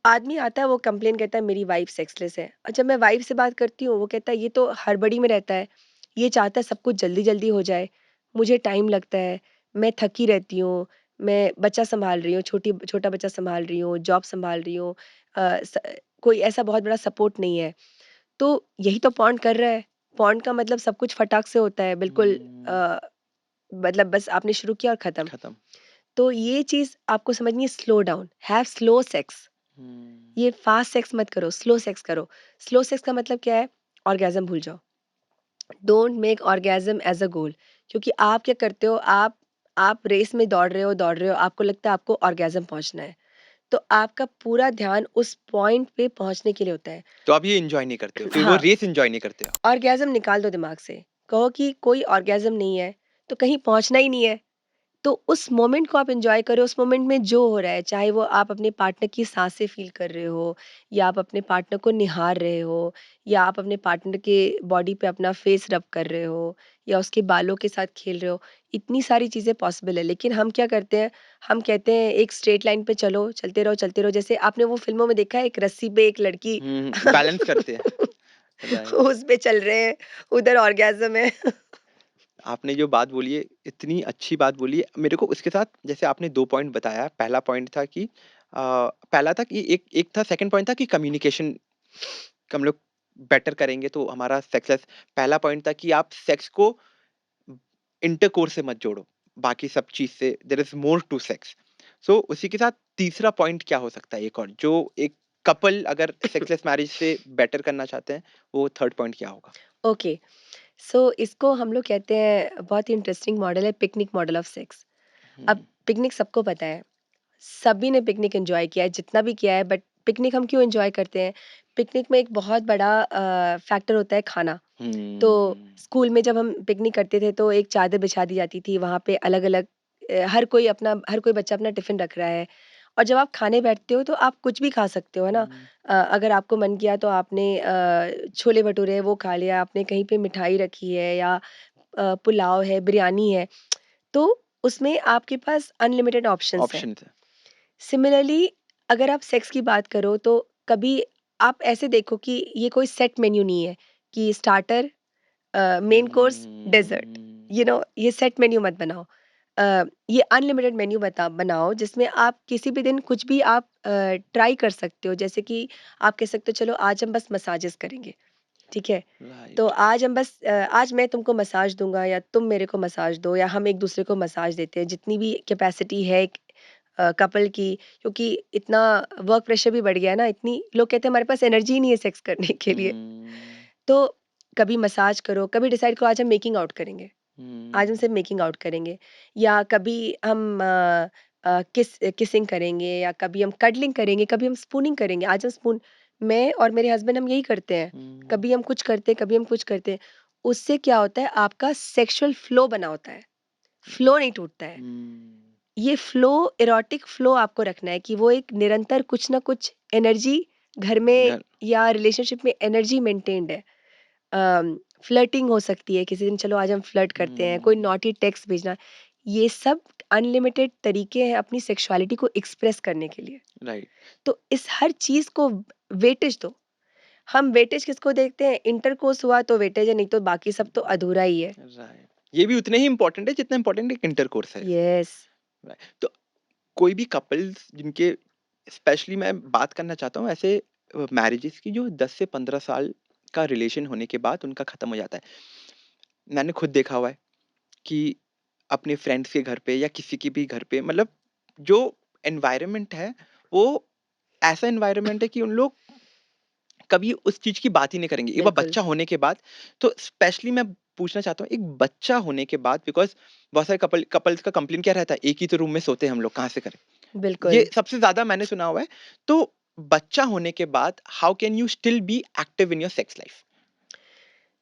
आदमी आता है, वो कंप्लेन करता है मेरी वाइफ़ सेक्सलेस है, और जब मैं वाइफ़ से बात करती हूँ, वो कहता है ये तो हड़बड़ी में रहता है, ये चाहता है सब कुछ जल्दी-जल्दी हो जाए, मुझे टाइम लगता है, मैं थकी रहती हूँ, मैं बच्चा सँभाल रही हूँ, छोटा बच्चा सँभाल रही हूँ, जॉब सँभाल रही हूँ, अ, स कोई ऐसा बहुत बड़ा सपोर्ट नहीं है। तो यही तो पॉन्ड कर रहा है, पॉन्ड का मतलब सब कुछ फटाक से होता है, बिल्कुल हुँ, अ, मतलब बस आपने शुरू किया और खत्म। खत्म। तो ये चीज़ आपको समझनी है, slow down, have slow sex. Hmm, ये फास्ट सेक्स मत करो, स्लो सेक्स करो। स्लो सेक्स का मतलब क्या है? ऑर्गेज़्म भूल जाओ। Don't make orgasm as a goal, क्योंकि आप क्या करते हो, आप रेस में दौड़ रहे हो, आपको लगता है आपको ऑर्गेज़्म पहुँचना है। तो आपका पूरा ध्यान उस पॉइंट पे पहुँचने के लिए होता है। तो आप ये एन्जॉय नहीं करते हो, फिर वो हाँ, रेस एन्जॉय नहीं करते आप। ऑर्गेज़्म निकाल दो दिमाग से। कहो कि कोई ऑर्गेज़्म नहीं है, तो कहीं पहुँचना ही नहीं है। तो उस मोमेंट को आप एन्जॉय करो, उस मोमेंट में जो हो रहा है, चाहे वो आप अपने पार्टनर की साँसें फ़ील कर रहे हो, या आप अपने पार्टनर को निहार रहे हो, या आप अपने पार्टनर के बॉडी पे अपना फेस रब कर रहे हो, या उसके बालों के साथ खेल रहे हो। इतनी सारी चीज़ें पॉसिबल है, लेकिन हम क्या करते हैं, हम कहते हैं एक स्ट्रेट लाइन पे चलो, चलते रहो। जैसे आपने वो फ़िल्मों में देखा है, एक रस्सी पे एक लड़की बैलेंस करते हैं, राइट। उस पे चल रहे हैं, उधर ऑर्गेज़्म है। आपने जो बात बोली है, इतनी अच्छी बात बोली है। मेरे को उसके साथ जैसे आपने 2 पॉइंट बताया, पहला पॉइंट था कि पहला था कि एक एक था सेकंड पॉइंट था कि कम्युनिकेशन हम लोग बेटर करेंगे तो हमारा सक्सेस पहला पॉइंट था कि आप सेक्स को इंटरकोर्स से मत जोड़ो, बाकी सब चीज़ से there is more to sex. So उसी के साथ तीसरा पॉइंट क्या हो सकता है एक और, जो एक कपल अगर सेक्सलेस मैरिज से बेटर करना चाहते हैं, वो थर्ड पॉइंट क्या होगा? ओके, सो इसको हम लोग कहते हैं, बहुत ही इंटरेस्टिंग मॉडल है, पिकनिक मॉडल ऑफ सेक्स। अब हुँ, पिकनिक सबको पता है, सभी ने पिकनिक एन्जॉय किया है, जितना भी किया है, बट पिकनिक हम क्यों एन्जॉय करते हैं? पिकनिक में एक बहुत बड़ा फैक्टर होता है खाना। तो हुँ, स्कूल में जब हम पिकनिक करते थे, तो एक चादर बिछा दी जाती थी, वहाँ पे अलग-अलग हर कोई बच्चा अपना टिफ़िन रख रहा है, और जब आप खाने बैठते हो तो आप कुछ भी खा सकते हो, है ना? हुँ, अगर आपको मन किया तो आपने छोले-भटूरे हैं वो खा लिया, आपने कहीं पे मिठाई रखी है, या पुलाव है, बिरयानी है, तो उसमें आपके पास अनलिमिटेड ऑप्शंस हैं। ऑप्शंस है। सिमिलरली अगर आप सेक्स की बात करो, तो कभी आप ऐसे देखो कि ये कोई सेट मेन्यू नहीं है कि स्टार्टर, मेन कोर्स, डेज़र्ट, हुँ, ये सेट मेन्यू मत बनाओ। ये अनलिमिटेड मेन्यू बनाओ, जिसमें आप किसी भी दिन कुछ भी आप ट्राई कर सकते हो। जैसे कि आप कह सकते हो चलो आज हम बस मसाजेस करेंगे, ठीक है? तो राइट। आज मैं तुमको मसाज दूँगा, या तुम मेरे को मसाज दो, या हम एक-दूसरे को मसाज देते हैं। जितनी भी कैपेसिटी है एक कपल की, क्योंकि इतना वर्क प्रेशर भी बढ़ गया है ना, इतनी लोग कहते हैं हमारे पास एनर्जी ही नहीं है सेक्स करने के लिए। हुँ, तो कभी मसाज करो, कभी डिसाइड करो आज हम मेकिंग आउट करेंगे। आज हम हुँ, सिर्फ मेकिंग आउट करेंगे, या कभी हम किसिंग करेंगे, या कभी हम कडलिंग करेंगे, कभी हम स्पूनिंग करेंगे। आज हम स्पून मैं और मेरे हस्बैंड हम यही करते हैं। हुँ, कभी हम कुछ करते हैं, कभी हम कुछ करते हैं। उससे क्या होता है, आपका सेक्सुअल फ्लो बना होता है, फ्लो नहीं टूटता है। हुँ, ये फ्लो, एरोटिक फ्लो आपको रखना है कि वो एक निरंतर कुछ ना कुछ एनर्जी घर में घर या रिलेशनशिप में एनर्जी मेंटेन्ड है। फ्लर्टिंग हो सकती है, किसी दिन चलो आज हम फ्लर्ट करते हैं, कोई हुँ, नॉटी टेक्स्ट भेजना, ये सब अनलिमिटेड तरीके हैं अपनी सेक्सुअलिटी को एक्सप्रेस करने के लिए। राइट, तो इस हर चीज़ को वेटेज दो। हम वेटेज किसको देखते हैं? इंटरकोर्स हुआ तो वेटेज है, नहीं तो बाकी सब तो अधूरा ही है। राइट। ये भी उतने ही इम्पोर्टेंट है जितना इम्पोर्टेंट एक इंटरकोर्स है। यस, राइट, तो कोई भी कपल्स जिनके स्पेशली मैं बात करना चाहता हूँ ऐसे मैरिजेस की जो 10 से 15 साल का रिलेशन होने के बाद उनका खत्म हो जाता है। मैंने खुद देखा हुआ है कि अपने फ्रेंड्स के घर पे या किसी के भी घर पे मतलब जो एनवायरनमेंट है वो ऐसा एनवायरनमेंट है कि उन लोग कभी उस चीज़ की बात ही नहीं करेंगे। एक बार बिल्कुल, बच्चा होने के बाद तो स्पेशली मैं पूछना चाहता हूँ एक बच्चा होने के बाद बिकॉज़ बहुत सारे कपल्स का कंप्लेंट क्या रहता है, एक ही तो रूम में सोते हैं हम लोग, कहाँ से करें? ये बिल्कुल। सबसे ज़्यादा मैंने सुना हुआ है। तो बच्चा होने के बाद how can you still be active in your sex life?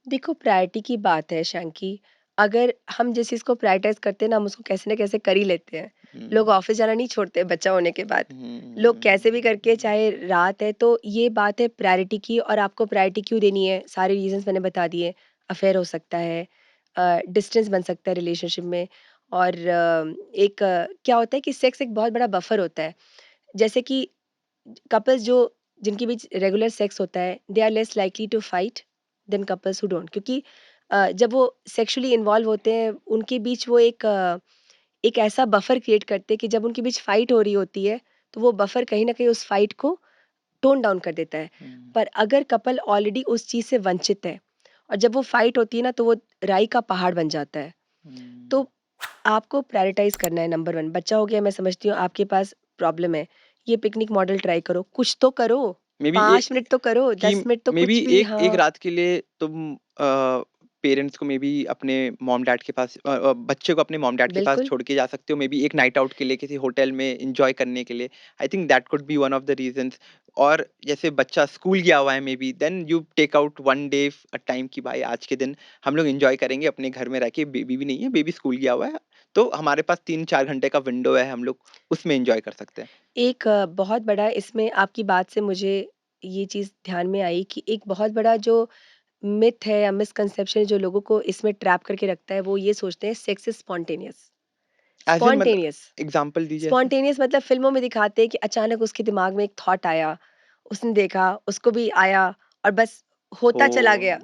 देखो, प्रायोरिटी की बात है, शैंकी। अगर हम जिस चीज़ को प्रायोरिटाइज़ करते हैं ना, हम उसको कैसे न कैसे कर ही लेते हैं। लोग हुँ। ऑफ़िस जाना नहीं छोड़ते बच्चा होने के बाद। लोग कैसे भी करके हुँ। चाहे रात है तो ये बात है प्रायोरिटी की और आपको प्रायोरिटी क्यों देनी है, सारे रीज़न्स मैंने बता दिए। अफ़ेयर हो सकता है डिस्टेंस बन सकता है रिलेशनशिप में और क्या होता है कि सेक्स एक बहुत बड़ा बफर होता है। जैसे कि कपल्स जो जिनके बीच रेगुलर सेक्स होता है, they are less likely to fight than couples who don't क्योंकि जब वो सेक्सुअली इन्वॉल्व होते हैं, उनके बीच वो एक ऐसा बफर क्रिएट करते हैं कि जब उनके बीच फाइट हो रही होती है, तो वो बफर कहीं न कहीं उस फाइट को टोन डाउन कर देता है। हुँ। पर अगर कपल ऑलरेडी उस चीज़ से वंचित है और जब वो फाइट होती है ना, तो वो राई का पहाड़ बन जाता है। हुँ। तो आपको प्रायोरिटाइज़ करना है नंबर 1 बच्चा हो गया मैं समझती हूँ आपके पास प्रॉब्लम है। ये पिकनिक मॉडल ट्राई करो, कुछ तो करो। मे बी ए 5 मिनट तो करो, कि 10 मिनट तो मे बी कुछ भी एक एक हाँ, रात के लिए तुम पेरेंट्स को मे बी अपने मॉम-डैड के पास बच्चे को अपने मॉम-डैड के पास बिल्कुल। छोड़ के जा सकते हो, मे बी एक नाइट आउट के लिए किसी होटल में एन्जॉय करने के लिए। I think that could be one of the reasons और जैसे बच्चा स्कूल गया हुआ है maybe then you take out one day time कि भाई आज के दिन हम लोग एन्जॉय करेंगे अपने घर में रह के, बेबी भी नहीं है, बेबी स्कूल गया हुआ है, तो हमारे पास 3-4 घंटे का विंडो है, हम लोग उसमें एन्जॉय कर सकते हैं। एक बहुत बड़ा इसमें आपकी बात से मुझे ये चीज़ ध्यान में आई कि एक बहुत बड़ा जो मिथ है या मिसकंसेप्शन जो लोगों को इसमें ट्रैप करके रखता है, वो ये सोचते हैं sex is spontaneous. As in मतलब स्पॉन्टेनियस एग्ज़ाम्पल दीजिए ऐसे? स्पॉन्टेनियस मतलब फ़िल्मों में दिखाते हैं कि अचानक उसके दिमाग में एक थॉट आया, उसने देखा, उसको भी आया और बस होता चला ओह! गया।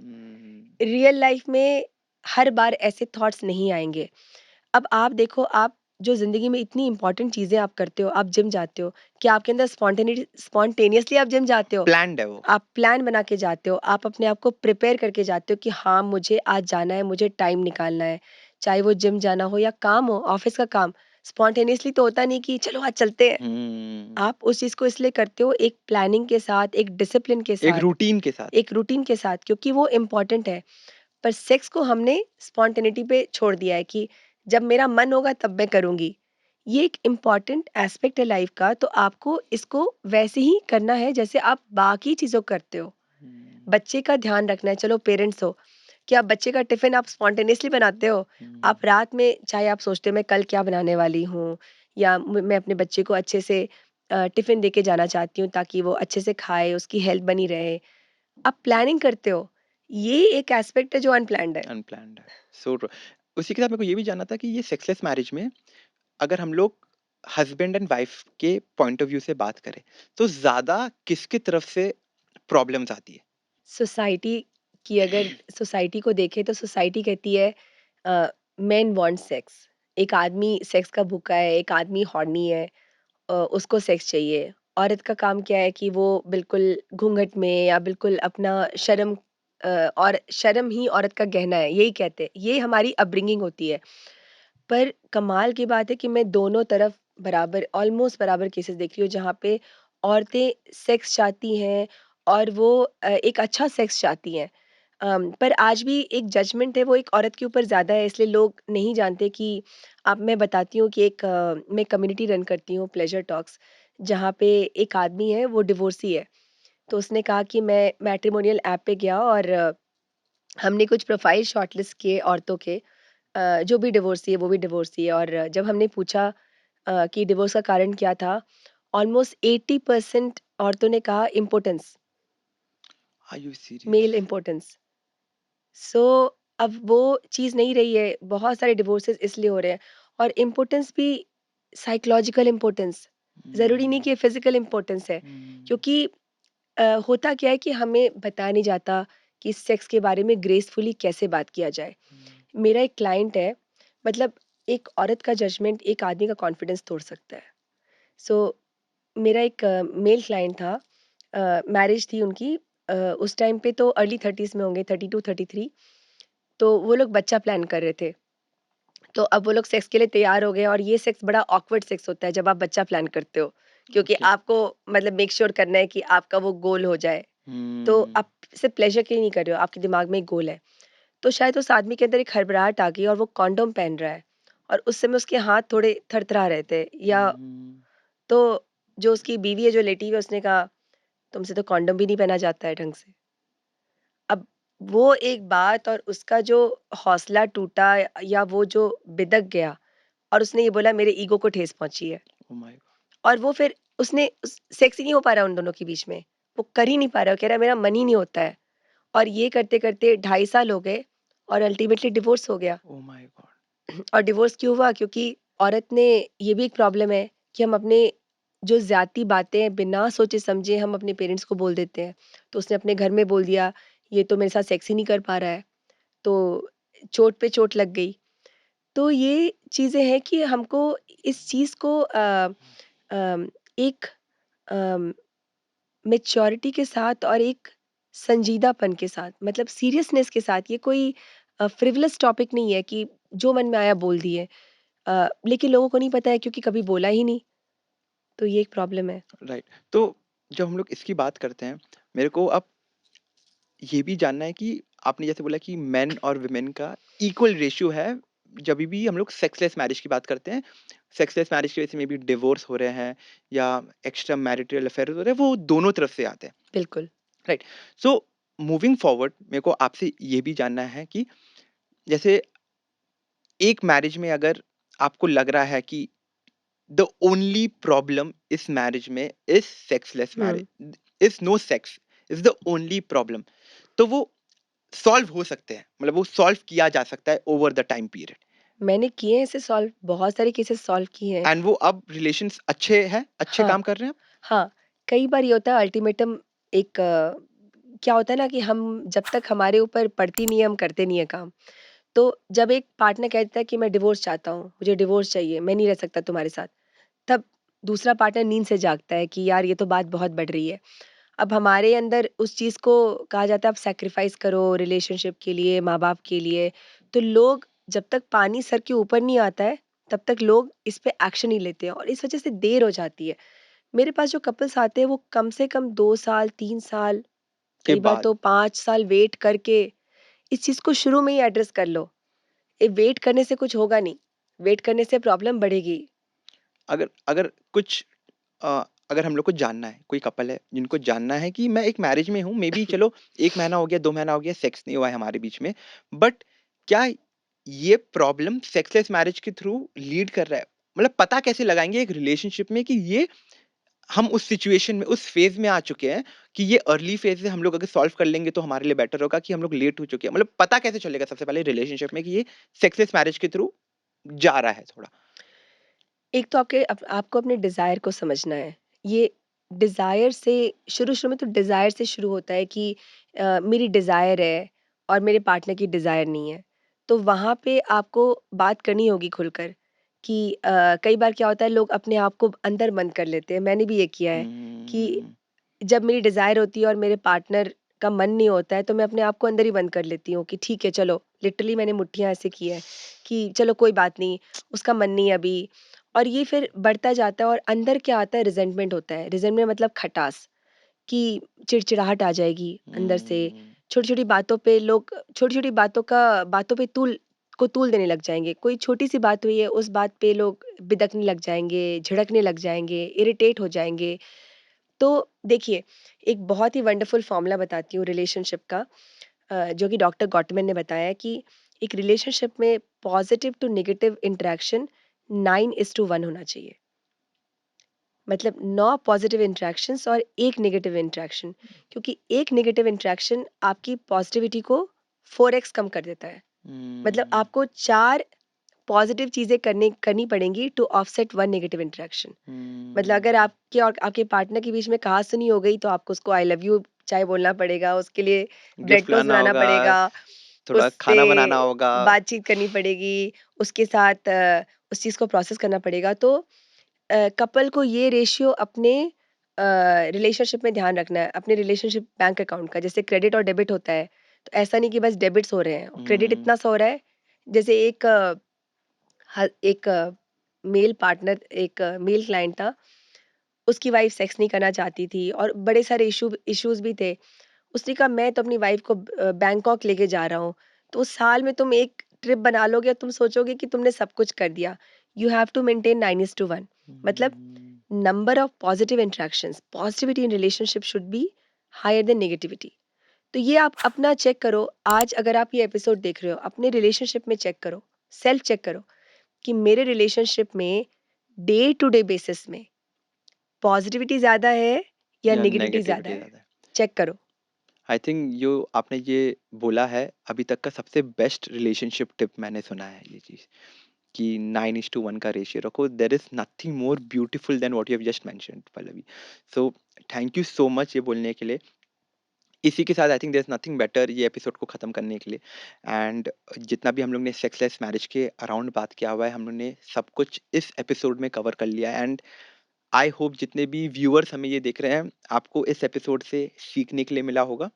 रियल लाइफ़ में हर बार ऐसे थॉट्स नहीं आएँगे। अब आप देखो, आप जो ज़िंदगी में इतनी इम्पोर्टेंट चीज़ें आप करते हो, आप जिम जाते हो, क्या आपके अंदर स्पॉन्टेनियसली आप जिम जाते हो? प्लान्ड है वो। आप प्लान बना के जाते हो, आप अपने आप को प्रिपेयर करके जाते हो कि हाँ, मुझे आज जाना है, मुझे टाइम निकालना है। चाहे वो जिम जाना हो या काम हो, ऑफ़िस का काम। स्पॉन्टेनियसली तो होता नहीं कि चलो आज चलते हैं। हुँ। आप उस चीज़ को इसलिए करते हो एक प्लानिंग के साथ, एक डिसिप्लिन के एक साथ, रूटीन के साथ। एक रूटीन के साथ क्योंकि वो इम्पोर्टेंट है। पर सेक्स को हमने स्पॉन्टेनिटी पे छोड़ दिया है कि जब मेरा मन होगा तब मैं करूँगी। ये एक इम्पोर्टेंट एस्पेक्ट है लाइफ़ का, तो आपको इसको वैसे ही करना है जैसे आप बाकी चीज़ों को करते हो। हुँ, बच्चे का ध्यान रखना है, चलो पेरेंट्स हो, क्या बच्चे का टिफ़िन आप स्पॉन्टेनियसली बनाते हो? हुँ, आप रात में चाहे आप सोचते हो मैं कल क्या बनाने वाली हूँ या मैं अपने बच्चे को अच्छे से टिफ़िन देके जाना चाहती हूँ ताकि वो अच्छे से खाए, उसकी हेल्थ बनी रहे। आप प्लानिंग करते हो। ये एक एस्पेक्ट है जो अनप्लैन्ड है। अनप्लैन्ड है। So true. उसी के साथ मेरे को ये भी जानना था कि ये सेक्सलेस मैरिज में अगर हम लोग हस्बैंड एंड वाइफ के पॉइंट ऑफ व्यू से बात करें, तो ज़्यादा किसकी तरफ से प्रॉब्लम्स आती है? सोसाइटी की अगर सोसाइटी को देखें तो सोसाइटी कहती है मेन वांट सेक्स। एक आदमी सेक्स का भूखा है, एक आदमी हॉर्नी है उसको सेक्स चाहिए। औरत का काम क्या है कि वो बिल्कुल घूंघट में या बिल्कुल अपना शर्म और शर्म ही औरत का गहना है, यही कहते हैं। ये हमारी अपब्रिंगिंग होती है। पर कमाल की बात है कि मैं दोनों तरफ बराबर ऑलमोस्ट बराबर केसेस देख रही हूँ जहाँ पे औरतें सेक्स चाहती हैं और वो एक अच्छा सेक्स चाहती हैं। पर आज भी एक जजमेंट है वो एक औरत के ऊपर ज़्यादा है इसलिए लोग नहीं जानते कि अब मैं बताती हूँ कि मैं कम्युनिटी रन करती हूँ प्लेज़र टॉक्स जहाँ पे एक आदमी है वो डिवोर्सी है। तो उसने कहा कि मैं मैट्रिमोनियल ऐप पे गया और हमने कुछ प्रोफाइल शॉर्टलिस्ट किए औरतों के जो भी डिवोर्सी है वो भी डिवोर्सी है और जब हमने पूछा कि डिवोर्स का कारण क्या था, ऑलमोस्ट 80% औरतों ने कहा importance, are you male serious? Importance. So अब वो चीज़ नहीं रही है, बहुत सारे डिवोर्सेस इसलिए हो रहे हैं और इम्पोर्टेंस भी साइकोलॉजिकल इम्पोर्टेंस, ज़रूरी नहीं हुँ, कि फिज़िकल इम्पोर्टेंस है। हुँ, क्योंकि होता क्या है कि हमें बताया नहीं जाता कि सेक्स के बारे में ग्रेसफुली कैसे बात किया जाए। हुँ। मेरा एक क्लाइंट है, मतलब एक औरत का जजमेंट एक आदमी का कॉन्फिडेंस तोड़ सकता है। सो मेरा एक मेल क्लाइंट था मैरिज थी उनकी उस टाइम पे तो अर्ली 30s में होंगे 32-33 तो वो लोग बच्चा प्लान कर रहे थे। तो अब वो लोग सेक्स के लिए तैयार हो गए और ये सेक्स बड़ा ऑकवर्ड सेक्स होता है जब आप बच्चा प्लान करते हो, क्योंकि ओके। आपको मतलब मेक श्योर करना है कि आपका वो गोल हो जाए। तो हुँ, आप सिर्फ़ प्लेज़र के लिए नहीं कर रहे हो, आपके दिमाग में एक गोल है। तो शायद उस आदमी के अंदर एक हड़बड़ाहट आ गई और वो कॉन्डोम पहन रहा है और उस समय उसके हाथ थोड़े थरथरा रहे थे या हुँ, हुँ। तो जो उसकी बीवी है जो लेटी हुई है उसने कहा, "तुमसे तो कॉन्डोम भी नहीं पहना जाता है ढंग से।" अब वो एक बात और उसका जो हौसला टूटा या वो जो बिदक गया और उसने ये बोला मेरे ईगो को ठेस पहुँची है। Oh my God! और वो फिर उसने सेक्स ही नहीं हो पा रहा उन दोनों के बीच में। वो कर ही नहीं पा रहा, वो कह रहा है मेरा मन ही नहीं होता है। और ये करते-करते 2.5 साल हो गए और अल्टीमेटली डिवोर्स हो गया। Oh my God! और डिवोर्स क्यों हुआ? क्योंकि औरत ने ये भी एक प्रॉब्लम है कि हम अपने जो ज़ाती बातें हैं बिना सोचे-समझे हम अपने पेरेंट्स को बोल देते हैं। तो उसने अपने घर में बोल दिया, ये तो मेरे साथ सेक्स ही नहीं कर पा रहा है। तो चोट पे चोट लग गई। तो ये चीज़ें हैं कि हमको इस चीज़ को अम, एक अम, मैच्योरिटी के साथ और एक संजीदापन के साथ मतलब सीरियसनेस के साथ ये कोई फ्रिवलेस टॉपिक नहीं है कि जो मन में आया बोल दिए। लेकिन लोगों को नहीं पता है क्योंकि कभी बोला ही नहीं, तो ये एक प्रॉब्लम है। राइट। तो जब हम लोग इसकी बात करते हैं, मेरे को अब ये भी जानना है कि आपने जैसे बोला कि मेन और वुमेन का इक्वल रेशियो है, जभी भी हम लोग सेक्सलेस मैरिज की बात करते हैं। सेक्सलेस मैरिज की वजह से मे बी डिवोर्स हो रहे हैं या एक्स्ट्रा मैरिटल अफेयर हो रहे हैं, वो दोनों तरफ से आते हैं। बिल्कुल। राइट। सो मूविंग फॉरवर्ड मेरे को आपसे ये भी जानना है कि जैसे एक मैरिज में अगर आपको लग रहा है कि द ओनली प्रॉब्लम इस मैरिज में इज सेक्सलेस हुँ। Marriage, is no sex is the only problem, तो वो सॉल्व हो सकते हैं, मतलब वो सॉल्व किया जा सकता है ओवर द टाइम पीरियड, मैंने किए हैं इसे सॉल्व, बहुत सारे केसेस सॉल्व किए हैं। एंड वो अब रिलेशंस अच्छे हैं, अच्छे हाँ, काम कर रहे हैं। हाँ। कई बार ये होता है अल्टीमेटम एक क्या होता है ना कि हम जब तक हमारे ऊपर पड़ती नहीं है, हम करते नहीं है काम। तो जब एक पार्टनर कहता है कि मैं डिवोर्स चाहता हूँ, मुझे डिवोर्स चाहिए, मैं नहीं रह सकता तुम्हारे साथ, तब दूसरा पार्टनर नींद से जागता है कि यार ये तो बात बहुत बढ़ रही है। अब हमारे अंदर उस चीज़ को कहा जाता है आप सैक्रिफाइस करो रिलेशनशिप के लिए, माँ-बाप के लिए। तो लोग जब तक पानी सर के ऊपर नहीं आता है, तब तक लोग इस पे एक्शन नहीं लेते हैं और इस वज़ह से देर हो जाती है। मेरे पास जो कपल्स आते हैं वो कम से कम 2 साल, 3 साल, के कई बार बाद तो 5 साल वेट करके इस चीज़ को शुरू में ही एड्रेस कर लो। वेट करने से कुछ होगा नहीं, वेट करने से प्रॉब्लम बढ़ेगी। अगर अगर कुछ अगर हम लोग को जानना है, कोई कपल है जिनको जानना है कि मैं एक मैरिज में हूँ, मे बी चलो 1 महीना हो गया, 2 महीना हो गया, सेक्स नहीं हुआ है हमारे बीच में, बट क्या ये प्रॉब्लम सेक्सलेस मैरिज के थ्रू लीड कर रहा है? मतलब पता कैसे लगाएँगे एक रिलेशनशिप में कि ये हम उस सिचुएशन में, उस फ़ेज़ में आ चुके हैं कि ये अर्ली फ़ेज़ है, हम लोग अगर सॉल्व कर लेंगे तो हमारे लिए बेटर होगा, कि हम लोग लेट हो चुके हैं। मतलब पता कैसे चलेगा सबसे पहले रिलेशनशिप में कि ये सेक्सलेस मैरिज के थ्रू जा रहा है थोड़ा? एक तो आपको अपने डिज़ायर को समझना है। ये डिज़ायर से शुरू-शुरू में तो डिज़ायर से शुरू होता है कि मेरी डिज़ायर है और मेरे पार्टनर की डिज़ायर नहीं है। तो वहाँ पे आपको बात करनी होगी खुलकर कि कई बार क्या होता है लोग अपने आप को अंदर बंद कर लेते हैं। मैंने भी ये किया है कि हुँ, जब मेरी डिज़ायर होती है और मेरे पार्टनर का मन नहीं होता है, तो मैं अपने आप को अंदर ही बंद कर लेती हूँ कि ठीक है चलो, लिटरली मैंने मुट्ठियाँ ऐसे की हैं कि चलो कोई बात नहीं, उसका मन नहीं है अभी। और ये फिर बढ़ता जाता है और अंदर क्या आता है रिज़ेंटमेंट होता है। रिज़ेंटमेंट मतलब खटास कि चिड़चिड़ाहट आ जाएगी अंदर से। हुँ, छोटी-छोटी बातों पे लोग छोटी-छोटी बातों पे तूल देने लग जाएँगे। कोई छोटी-सी बात हुई है, उस बात पे लोग बिदकने लग जाएँगे, झिड़कने लग जाएँगे, इरिटेट हो जाएँगे। तो देखिए, एक बहुत ही वंडरफुल फ़ॉर्मूला बताती हूँ रिलेशनशिप का जो कि डॉक्टर गॉटमैन ने बताया है कि एक रिलेशनशिप में पॉज़िटिव टू नेगेटिव इंटरैक्शन 9:1 होना चाहिए। मतलब 9 पॉज़िटिव इंटरैक्शंस और 1 नेगेटिव इंटरैक्शन क्योंकि एक नेगेटिव इंटरैक्शन आपकी पॉज़िटिविटी को 4x कम कर देता है। मतलब हुँ, आपको 4 पॉज़िटिव चीज़ें करनी पड़ेंगी टू ऑफसेट 1 नेगेटिव इंटरैक्शन। मतलब अगर हुँ। आपके और आपके पार्टनर के बीच में कहा-सुनी हो गई तो आपको उसको आई लव यू चाहे बोलना पड़ेगा, उसके लिए ब्रेड गिफ्ट टोस्ट लाना बनाना होगा, पड़ेगा, थोड़ा उससे खाना बनाना होगा। बातचीत करनी पड़ेगी, उसके साथ उस चीज़ को प्रोसेस करना पड़ेगा। तो कपल को ये रेशियो अपने रिलेशनशिप में ध्यान रखना है, अपने रिलेशनशिप बैंक अकाउंट का। जैसे क्रेडिट और डेबिट होता है, तो ऐसा नहीं कि बस डेबिट्स हो रहे हैं और क्रेडिट हुँ, इतना सा हो रहा है, जैसे एक मेल पार्टनर एक मेल क्लाइंट था, उसकी वाइफ़ सेक्स नहीं करना चाहती थी और बड़े सारे इश्यूज़ भी थे। उसने कहा मैं तो अपनी वाइफ़ को बैंकॉक लेके जा रहा हूँ। तो साल में तुम 1 ट्रिप बना लोगे और तुम सोचोगे कि तुमने सब कुछ कर दिया। यू हैव टू मेंटेन 9:1 मतलब hmm, number of positive interactions, positivity in relationship should be higher than negativity. तो तो ये आप अपना चेक करो, आज अगर आप ये एपिसोड देख रहे हो, अपने रिलेशनशिप में चेक करो, सेल्फ चेक करो कि मेरे रिलेशनशिप में डे टू डे बेसिस में पॉजिटिविटी ज़्यादा है या या नेगेटिविटी ज़्यादा नेगेटिविटी है? ज़्यादा है? चेक करो। आई थिंक जो आपने ये बोला है अभी तक का सबसे बेस्ट रिलेशनशिप टिप मैंने सुना है ये चीज़, कि 9:1 का रेशियो रखो। There is nothing more beautiful than what you have just mentioned Pallavi. So thank you so much ये बोलने के लिए। इसी के साथ I think there is nothing better ये एपिसोड को ख़त्म करने के लिए। एंड जितना भी हम लोग ने सेक्सलेस मैरिज के अराउंड बात किया हुआ है, हम लोग ने सब कुछ इस एपिसोड में कवर कर लिया है। एंड आई होप जितने भी व्यूअर्स हमें ये देख रहे हैं, आपको इस एपिसोड से सीखने के लिए मिला होगा।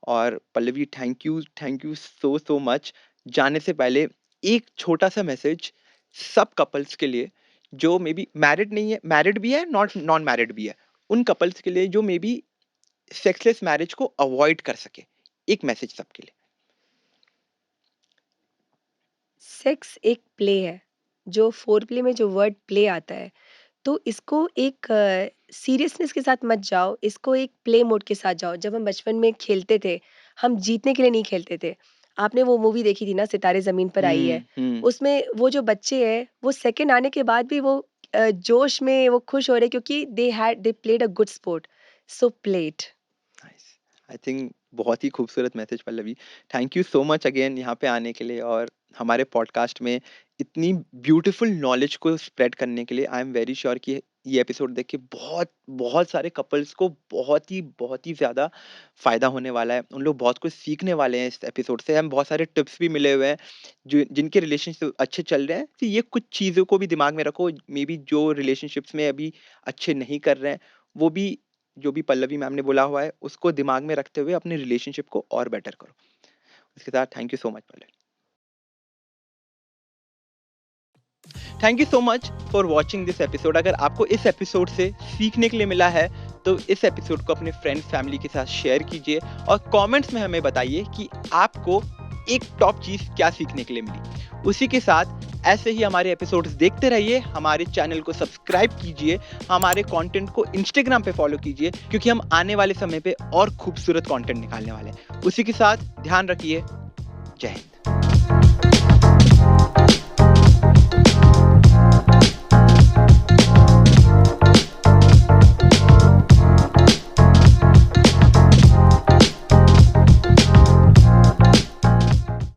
और Pallavi thank you so much. जाने से पहले एक छोटा-सा मैसेज सब कपल्स के लिए जो मे बी मैरिड नहीं है, मैरिड भी है, नॉट नॉन मैरिड भी है। उन कपल्स के लिए जो मे बी सेक्सलेस मैरिज को अवॉइड कर सके। एक मैसेज सबके लिए। सेक्स एक प्ले है, जो फोरप्ले में जो वर्ड प्ले आता है, तो इसको एक सीरियसनेस के साथ मत जाओ, इसको एक प्ले मोड के साथ जाओ। जब हम बचपन में खेलते थे, हम जीतने के लिए नहीं खेलते थे। आपने वो मूवी देखी थी ना, सितारे ज़मीन पर आई है, हुँ। उसमें वो जो बच्चे हैं, वो सेकंड आने के बाद भी वो जोश में वो खुश हो रहे क्योंकि they played a good sport, so play it. Nice. I think बहुत ही खूबसूरत message Pallavi. Thank you so much again यहाँ पे आने के लिए और हमारे पॉडकास्ट में इतनी ब्यूटीफुल नॉलेज को स्प्रेड करने के लिए। आई एम वेरी श्योर कि ये एपिसोड देख के बहुत बहुत सारे कपल्स को बहुत ही ज़्यादा फ़ायदा होने वाला है। उन लोग बहुत कुछ सीखने वाले हैं इस एपिसोड से। हम बहुत सारे टिप्स भी मिले हुए हैं जो जिनके रिलेशनशिप अच्छे चल रहे हैं, तो ये कुछ चीज़ों को भी दिमाग में रखो। मे बी जो रिलेशनशिप्स में अभी अच्छे नहीं कर रहे हैं, वो भी जो भी पल्लवी मैम ने बोला हुआ है, उसको दिमाग में रखते हुए अपने रिलेशनशिप को और बेटर करो। इसके साथ thank you so much Pallavi. Thank you so much for watching this episode. अगर आपको इस एपिसोड से सीखने के लिए मिला है, तो इस एपिसोड को अपने फ्रेंड्स, फैमिली के साथ शेयर कीजिए और कमेंट्स में हमें बताइए कि आपको एक टॉप चीज़ क्या सीखने के लिए मिली। उसी के साथ ऐसे ही हमारे एपिसोड्स देखते रहिए, हमारे चैनल को सब्सक्राइब कीजिए, हमारे कंटेंट को इंस्टाग्राम पे फॉलो कीजिए, क्योंकि हम आने वाले समय पे और खूबसूरत कंटेंट निकालने वाले हैं। उसी के साथ ध्यान रखिए। जय हिंद।